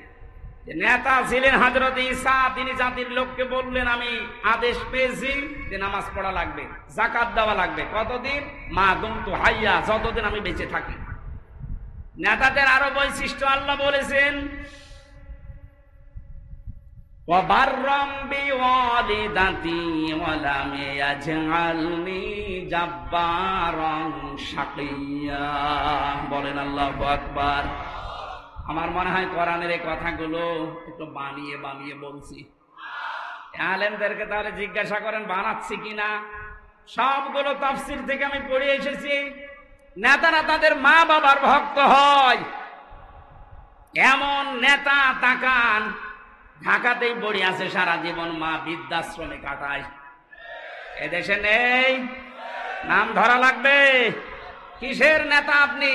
নেতা ছিলেন হযরত ঈসা, তিনি জাতির লোককে বললেন আমি আদেশ পেয়েছি যে নামাজ পড়া লাগবে, যাকাত দেওয়া লাগবে। কতদিন? মা দুমতু হাইয়া, যতদিন আমি বেঁচে থাকি। নেতাদের আরো বৈশিষ্ট্য আল্লাহ বলেছেন, ওয়াবাররাম বিওয়ালিদাতি ওয়া লাম ইয়াজআলনি জাব্বারান শাকিয়্যা। বলেন আল্লাহু আকবার। আমার মনে হয় কোরআনের এই কথাগুলো একটু বানিয়ে বানিয়ে বলছি। আলেমদেরকে তাহলে জিজ্ঞাসা করেন বানাচ্ছি কিনা। সবগুলো তাফসীর থেকে আমি পড়ে এসেছি। নেতারা তাদের মা বাবার ভক্ত হয়। এমন নেতা তাকান, ঢাকাতেই পড়ে আছে সারা জীবন, মা বৃদ্ধাশ্রমে কাটায়। এদেশে নেই। নাম ধরা লাগবে। কিসের নেতা আপনি?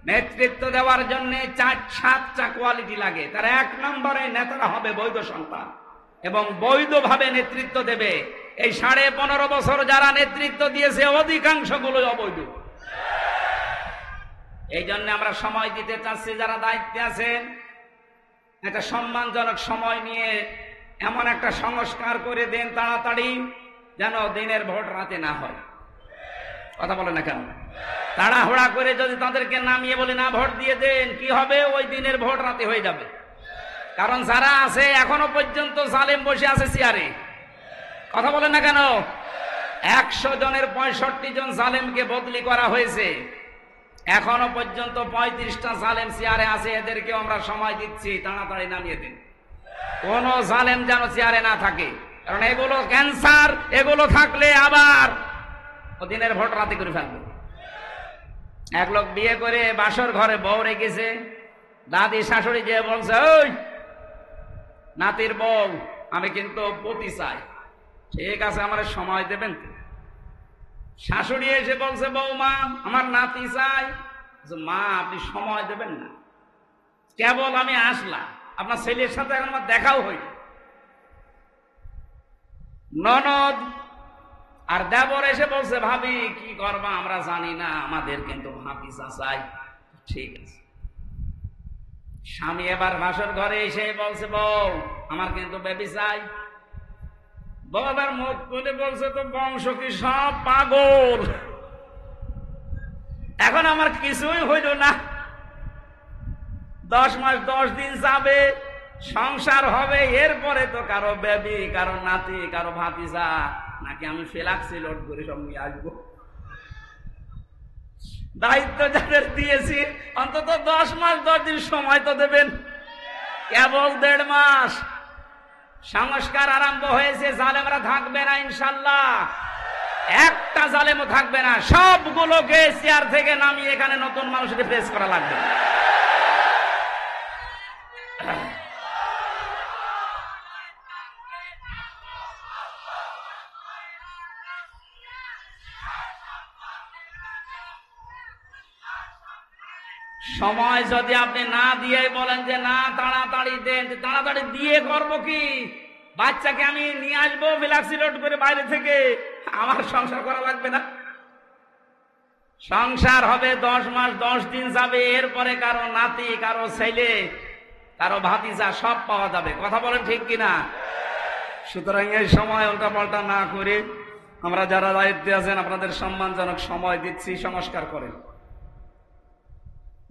নেতৃত্ব দেওয়ার জন্য 4-7টা কোয়ালিটি লাগে। তার 1 নম্বরে নেতারা হবে বৈধ সন্তান এবং বৈধভাবে নেতৃত্ব দেবে। এই 15.5 বছর যারা নেতৃত্ব দিয়েছে অধিকাংশ গুলো অবৈধ। এই জন্য আমরা সময় দিতে চাচ্ছি, যারা দায়িত্বে আছেন একটা সম্মানজনক সময় নিয়ে এমন একটা সংস্কার করে দেন তাড়াতাড়ি, যেন দিনের ভোট রাতে না হয়। কথা বলে না কেন? তাড়াহুড়া করে যদি তাদেরকে নামিয়ে বলে না ভোট দিয়ে দেন, কি হবে? ওই দিনের ভোট রাতে হয়ে যাবে। কারণ যারা আছে এখনো পর্যন্ত জালেম বসে আছে চেয়ারে। কথা বলেন না কেন? 100 জনের 65 জন জালেমকে বদলি করা হয়েছে। এখনো পর্যন্ত 35টা জালেম চেয়ারে আছে। এদেরকে আমরা সময় দিচ্ছি, তাড়াতাড়ি নামিয়ে দিন। কোন জালেম যেন চেয়ারে না থাকে, কারণ এগুলো ক্যান্সার। এগুলো থাকলে আবার দিনের ভোট রাতে করে ফেলবে। এক লোক বিয়ে করে বাসর ঘরে বউ রেখেছে। দাদি শাশুড়ি যে বলছে, ওই নাতির বউ আমি কিন্তু পতি চাই। ঠিক আছে, আমার সময় দেবেন তো? শাশুড়ি এসে বলছে, বৌমা আমার নাতি চাই। যে মা আপনি সময় দেবেন না, কেবল আমি আসলাম, আপনার ছেলের সাথে এখন আমার দেখাও হইল। ননদ আর দেবর এসে বলছে ভাবি কি করবা আমরা জানি না, আমাদের কিন্তু ভাতিজা চাই। ঠিক আছে। স্বামী এবার ভাসুর ঘরে এসে বলছে বউ আমার কিন্তু বেবি চাই। বউ আবার মুখ তুলে বলছে তো বংশ কি সব পাগল, এখন আমার কিছুই হইল না, 10 মাস 10 দিন যাবে, সংসার হবে, এরপরে তো কারো বেবি, কারো নাতি, কারো ভাতিজা, নাকি আমি ফ্লাক্সি লোড করে সব নিয়ে আসবো? দায়িত্ব যাদের দিয়েছি অন্তত 10 মাস 10 দিন সময় তো দেবেন, কেবল 1.5 মাস। সংস্কার আরম্ভ হয়েছে, জালেমরা থাকবে না ইনশাল্লাহ, একটা জালেমও থাকবে না, সবগুলোকে চেয়ার থেকে নামিয়ে এখানে নতুন মানুষকে ফেস করা লাগবে। সময় যদি আপনি না দিয়ে বলেন যে না তাড়াতাড়ি দেন, তাড়াতাড়ি দিয়ে করবো কি? বাচ্চাকে আমি নিয়ে আসবো ফ্লাক্সি লোড করে বাইরে থেকে, আমার সংসার করা লাগবে না? সংসার হবে 10 মাস 10 দিন যাবে, এরপরে কারো নাতি, কারো ছেলে, কারো ভাতিজা সব পাওয়া যাবে। কথা বলেন ঠিক কিনা? সুতরাং এই সময় উল্টা পাল্টা না করে আমরা যারা দায়িত্বে আছেন আপনাদের সম্মানজনক সময় দিচ্ছি, সংস্কার করেন।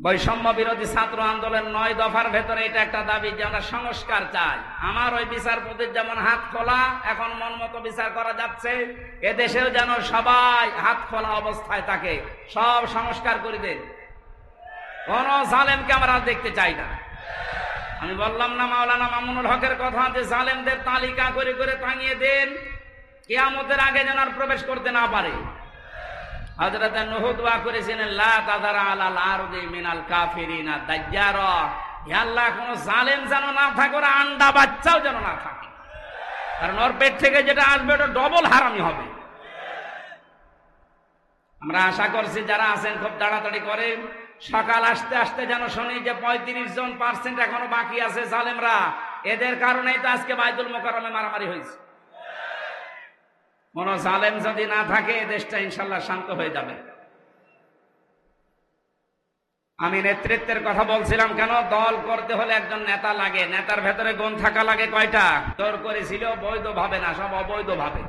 বৈষম্য বিরোধী ছাত্র আন্দোলন 9 দফার ভেতরে এটা একটা দাবি যে আমরা সংস্কার চাই। আমার ওই বিচারপতির যেমন হাত খোলা, এখন মন মতো বিচার করা যাচ্ছে, এদেশেও যেন সবাই হাত খোলা অবস্থায় থাকে, সব সংস্কার করে দেন। কোন জালেমকে আমরা দেখতে চাই না। আমি বললাম না মাওলানা মামুনুল হকের কথা যে জালেমদের তালিকা করে করে টাঙিয়ে দেন, কিয়ামতের আগে যেন আর প্রবেশ করতে না পারে। হযরত নূহ দোয়া করেছিলেন লা তাযার আলাল আরদি মিনাল কাফিরিনা দাজ্জারা, হে আল্লাহ কোন জালেম যেন না থাকে, ওর আন্ডা বাচ্চাও যেন না থাকে, কারণ ওর পেট থেকে যেটা আসবে ওটা ডবল হারামি হবে। আমরা আশা করছি যারা আছেন খুব তাড়াতাড়ি করেন, সকাল আসতে আসতে যেন শুনি যে 35% এখনো বাকি আছে জালেমরা, এদের কারণেই তো আজকে বাইতুল মোকাররমে মারামারি হয়েছে। কোন জালেম যদি না থাকে দেশটা ইনশাল্লাহ শান্ত হয়ে যাবে। আমি নেতৃত্বের কথা বলছিলাম কেন? দল করতে হলে একজন নেতা লাগে, নেতার ভেতরে গুণ থাকা লাগে কয়টা? জোর করেছিল বৈধ ভাবে না, সব অবৈধ ভাবে।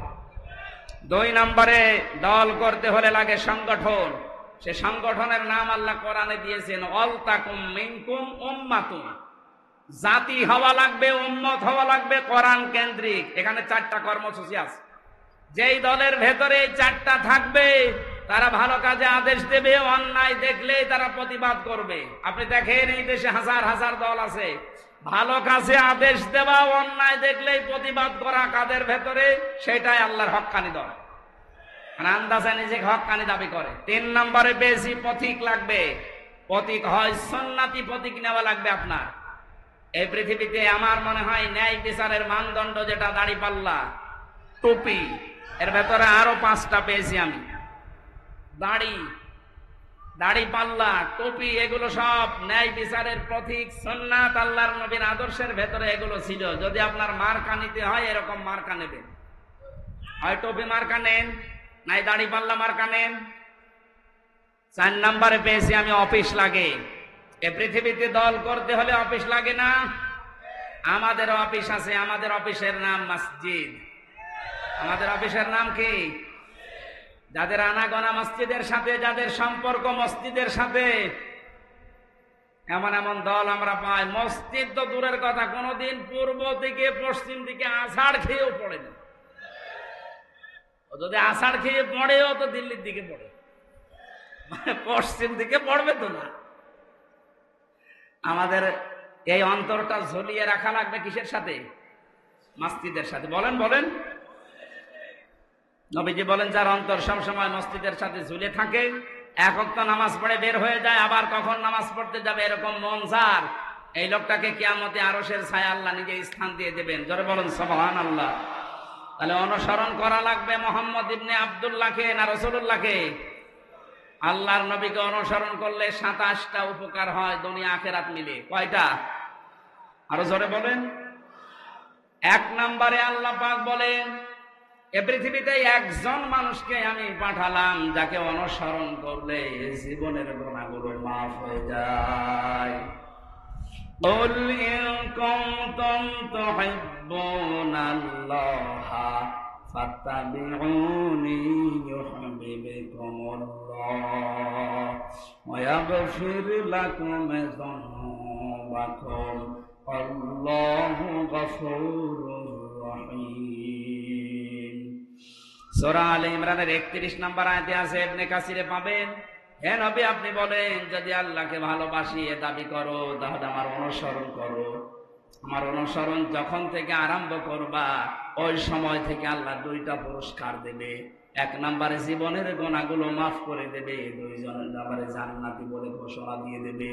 2 নম্বরে দল করতে হলে লাগে সংগঠন, সে সংগঠনের নাম আল্লাহ কোরআনে দিয়েছেন ওয়ালতাকুম মিনকুম উম্মাতুন, জাতি হওয়া লাগবে, উম্মত হওয়া লাগবে কোরআন কেন্দ্রিক। এখানে 4টা কর্মসূচি আছে, যেই দলের ভেতরে 4টা থাকবে তারা ভালো কাজে আদেশ দেবে, অন্যায় দেখলেই তারা প্রতিবাদ করবে। আপনি দেখেন এই দেশে হাজার হাজার দল আছে, ভালো কাজে আদেশ দেওয়া, অন্যায় দেখলেই প্রতিবাদ করা কাদের ভেতরে? সেটাই আল্লাহর হক্কানি দল। আন্দাজে নিজেকে হক্কানি দাবি করে। 3 নম্বরে বেশি পথিক লাগবে, পথিক হয় সুন্নতি পথিক নেওয়া লাগবে আপনার। এই পৃথিবীতে আমার মনে হয় ন্যায় বিচারের মানদণ্ড যেটা দাড়িপাল্লা, টুপি, এর ভেতরে আরো 5টা পেয়েছি আমি। দাড়ি পাল্লা, টুপি, এগুলো সব ন্যায় বিচারের প্রতীক, সুন্নাত, আল্লাহর নবীর আদর্শের ভেতরে এগুলো ছিল। যদি আপনার মার্কা নিতে হয় এরকম মার্কা নেবেন, হয় টুপি মার্কা নেন, নাই দাড়ি পাল্লা মার্কা নেন। 4 নম্বরে পেয়েছি আমি অফিস লাগে। এ পৃথিবীতে দল করতে হলে অফিস লাগে না? আমাদের অফিস আছে, আমাদের অফিসের নাম মসজিদ। আমাদের অফিসের নাম কি? যাদের আনাগোনা মসজিদের সাথে, যাদের সম্পর্ক মসজিদের সাথে, এমন এমন দল আমরা পাই। মসজিদ তো দূরের কথা, কোনদিন পূর্ব দিকে পশ্চিম দিকে আষাঢ় খেয়েও পড়ে না। যদি আষাঢ় খেয়ে পড়েও তো দিল্লির দিকে পড়ে, পশ্চিম দিকে পড়বে তো না। আমাদের এই অন্তরটা ঝুলিয়ে রাখা লাগবে কিসের সাথে? মসজিদের সাথে। বলেন বলেন। নবীজি বলেন যার অন্তর সবসময় মসজিদের সাথে ঝুলে থাকে, এক ওয়াক্ত নামাজ পড়ে বের হয়ে যায়, আবার কখন নামাজ পড়তে যাবে এরকম মন যার, এই লোকটাকে কিয়ামতে আরশের ছায়া আল্লাহ নিজে স্থান দিয়ে দেবেন। জোরে বলেন সুবহানাল্লাহ। তাহলে অনুসরণ করা লাগবে মোহাম্মদ ইবনে আব্দুল্লাহকে না রাসূলুল্লাহকে? আল্লাহর নবীকে অনুসরণ করলে 27টা উপকার হয় দুনিয়া আখিরাত মিলে। কয়টা? আরো জোরে বলেন। 1 নম্বরে আল্লাহ পাক বলেন, এ পৃথিবীতে একজন মানুষকে আমি পাঠালাম যাকে অনুসরণ করলে জীবনের গুনাহগুলো মাফ হয়ে যায়। قُلْ إِن كُنتُمْ تُحِبُّونَ اللَّهَ فَاتَّبِعُونِي يُحْبِبْكُمُ اللَّهُ وَيَغْفِرْ لَكُمْ ذُنُوبَكُمْ وَاللَّهُ غَفُورٌ رَّحِيمٌ। সূরা আলে ইমরানের 31 নম্বর আয়াতে আছে, ইবনে কাসিরে পাবেন। হে নবী, আপনি বলেন, যদি আল্লাহকে ভালোবাসি এ দাবি করো তাহলে আমার অনুসরণ করো। আমার অনুসরণ যখন থেকে আরম্ভ করবা ওই সময় থেকে আল্লাহ 2টা পুরস্কার দেবে। 1 নম্বরে জীবনের গুনাহগুলো মাফ করে দেবে, 2 নম্বরে জান্নাতি বলে ঘোষণা দিয়ে দেবে।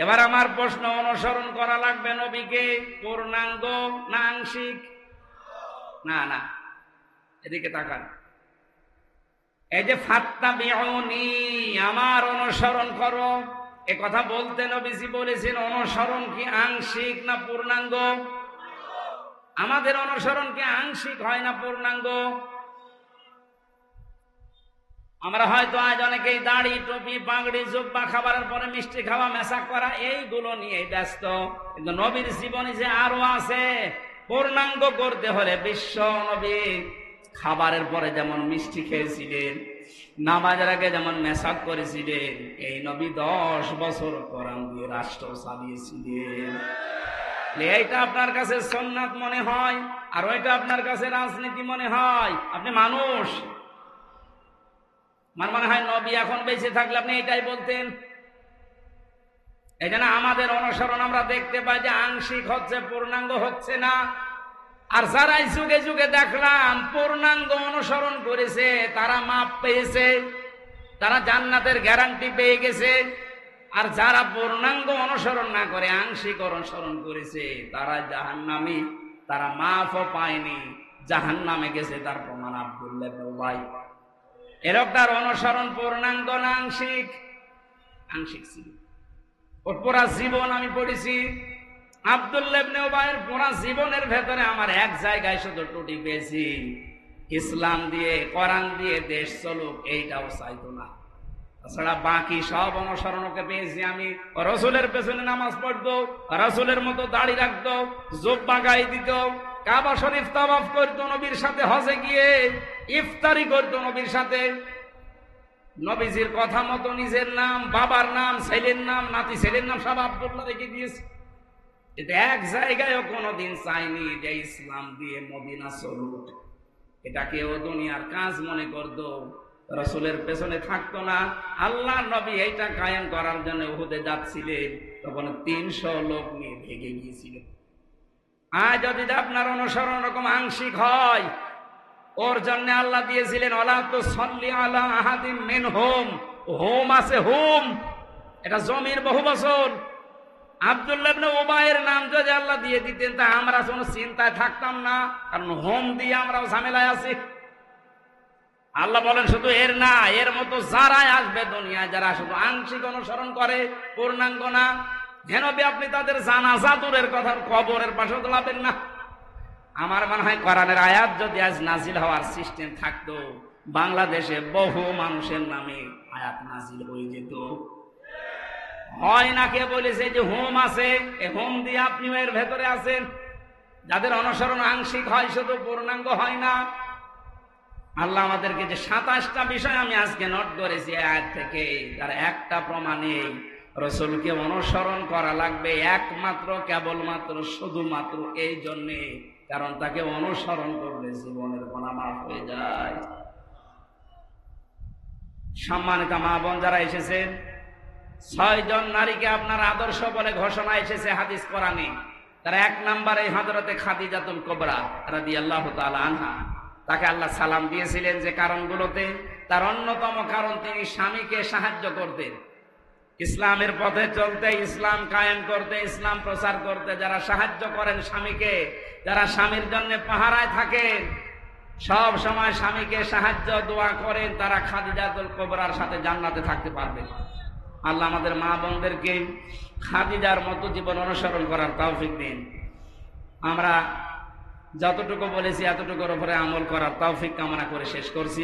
এবার আমার প্রশ্ন, অনুসরণ করা লাগবে নবীকে পূর্ণাঙ্গ না আংশিক? না না, এদিকে তাকান। এই যে ফাত্তাবিউনি, আমার অনুসরণ করো, এ কথা বলতে নবীজি বলেছেন অনুসরণ কি আংশিক না পূর্ণাঙ্গ? আমাদের অনুসরণ কি আংশিক হয় না পূর্ণাঙ্গ? আমরা হয়তো আজ অনেকেই দাড়ি, টুপি, পাগড়ি, জুব্বা, খাবারের পরে মিষ্টি খাওয়া, মেশাক করা, এইগুলো নিয়ে ব্যস্ত। কিন্তু নবীর জীবনে যে আরো আছে, পূর্ণাঙ্গ করতে হলে বিশ্ব নবী খাবারের পরে যেমন মিষ্টি খেয়েছিলেন, নামাজের আগে যেমন মেশাক করেছিলেন, এই নবী 10 বছর কোরআন দিয়ে রাষ্ট্র চালিয়েছিলেন। এইটা আপনার কাছে সুন্নাত মনে হয় আর ওইটা আপনার কাছে রাজনীতি মনে হয়। আপনি মানুষ, আমার মনে হয় নবী এখন বেঁচে থাকলে আপনি এটাই বলতেন। এই জন্য আমাদের অনুসরণ আমরা দেখতে পাই যে আংশিক হচ্ছে, পূর্ণাঙ্গ হচ্ছে না। আর যারাই যুগে যুগে দেখলাম পূর্ণাঙ্গ অনুসরণ করেছে তারা মাপ পেয়েছে, তারা জান্নাতের গ্যারান্টি পেয়ে গেছে। আর যারা পূর্ণাঙ্গ অনুসরণ না করে আংশিক অনুসরণ করেছে তারা জাহান্নামী, তারা মাফও পায়নি, জাহান্নামে গেছে। তার প্রমাণ আব্দুল্লাহ ইবনে উবাই। এরকম অনুসরণ পূর্ণাঙ্গ না আংশিক? আংশিক ছিল। ওর পুরা জীবন আমি পড়েছি। আব্দুল্লাহ ইবনে উবাইয়ের পুরা জীবনের ভেতরে আমার এক জায়গায় শুধু ত্রুটি পেয়েছি, ইসলাম দিয়ে কোরআন দিয়ে দেশ চলুক এইটাও চাইতো না। তাছাড়া বাকি সব অনুসরণ ওকে পেয়েছি আমি। রাসূলের পেছনে নামাজ পড়তো, রাসূলের মতো দাড়ি রাখতো, জুব্বা গায়ে দিত, কাবা শরীফ তাওয়াফ করতো নবীর সাথে, হজে গিয়ে ইফতারি করতো নবীর সাথে, নবীজির কথা মতো নিজের নাম, বাবার নাম, ছেলের নাম, নাতি ছেলের নাম সব আব্দুল্লাহ রেখে দিয়েছে। এটা এক জায়গায়ও কোনোদিন চাইনি যে ইসলাম দিয়ে মদিনা চলুক। এটাকে ও দুনিয়ার কাজ মনে করতো, রাসূলের পেছনে থাকতো না। আল্লাহ নবী এইটা কায়েম করার জন্য উহুদে যাচ্ছিলেন, তখন 300 লোক নিয়ে ভেগে গিয়েছিলেন। আজ যদি আপনার অনুসরণ রকম আংশিক হয়, ওর জন্য আল্লাহ দিয়েছিলেন ওয়ালা তুসাল্লি আলা আহাদিন মিনহুম, হোম আছে হোম, এটা জমির বহু বছর। আব্দুল্লাহ ইবনে উবাইয়ের নাম যদি আল্লাহ দিয়ে দিতেন তা আমরা কোনো চিন্তায় থাকতাম না, কারণ হোম দিয়ে আমরাও ঝামেলায় আছি। আল্লাহ বলেন শুধু এর না, এর মতো যারাই আসবে দুনিয়ায়, যারা শুধু আংশিক অনুসরণ করে, পূর্ণাঙ্গ না, যেন আপনি তাদের জানাজা দূরের কথা, কবরের পাশে দাঁড়াবেন না। আমার মনে হয় কোরআনের আয়াত যদি আজ নাজিল হওয়ার সিস্টেম থাকতো, বাংলাদেশে বহু মানুষের নামে আয়াত নাজিল হয়ে যেত। হয় না, কে বলেছে যে হোম আছে, হোম দিয়ে আপনি এর ভেতরে আছেন। যাদের অনুসরণ আংশিক হয়, শুধু পূর্ণাঙ্গ হয় না। আল্লাহ আমাদেরকে যে 27টা বিষয় আমি আজকে নোট করেছি আয়াত থেকে, তার একটা প্রমাণে রাসূলকে অনুসরণ করা লাগবে একমাত্র, কেবলমাত্র, শুধুমাত্র এই জন্যে, কারণ তাকে অনুসরণ করলে জীবনের গুনাহ মাফ হয়ে যায়। সম্মানিত মা বোন যারা এসেছেন, 6 জন নারীকে আপনার আদর্শ বলে ঘোষণা এসেছে হাদিস কোরআনে। তার 1 নম্বরে হযরতে খাদিজাতুল কুবরা রাদিয়াল্লাহু তাআলা আনহা। তাকে আল্লাহ সালাম দিয়েছিলেন যে কারণগুলোতে, তার অন্যতম কারণ তিনি স্বামীকে সাহায্য করতেন, ইসলামের পথে চলতে, ইসলাম কায়েম করতে, ইসলাম প্রচার করতে। যারা সাহায্য করেন স্বামীকে, যারা স্বামীর জন্য পাহারায় থাকেন, সব সময় স্বামীকে সাহায্য দোয়া করেন, তারা খাদিজাতুল কুবরার সাথে জান্নাতে থাকতে পারবে। আল্লাহ আমাদের মা বোনদেরকে খাদিজার মতো জীবন অনুসরণ করার তৌফিক দিন। আমরা যতটুকু বলেছি এতটুকুর উপরে আমল করার তৌফিক কামনা করে শেষ করছি।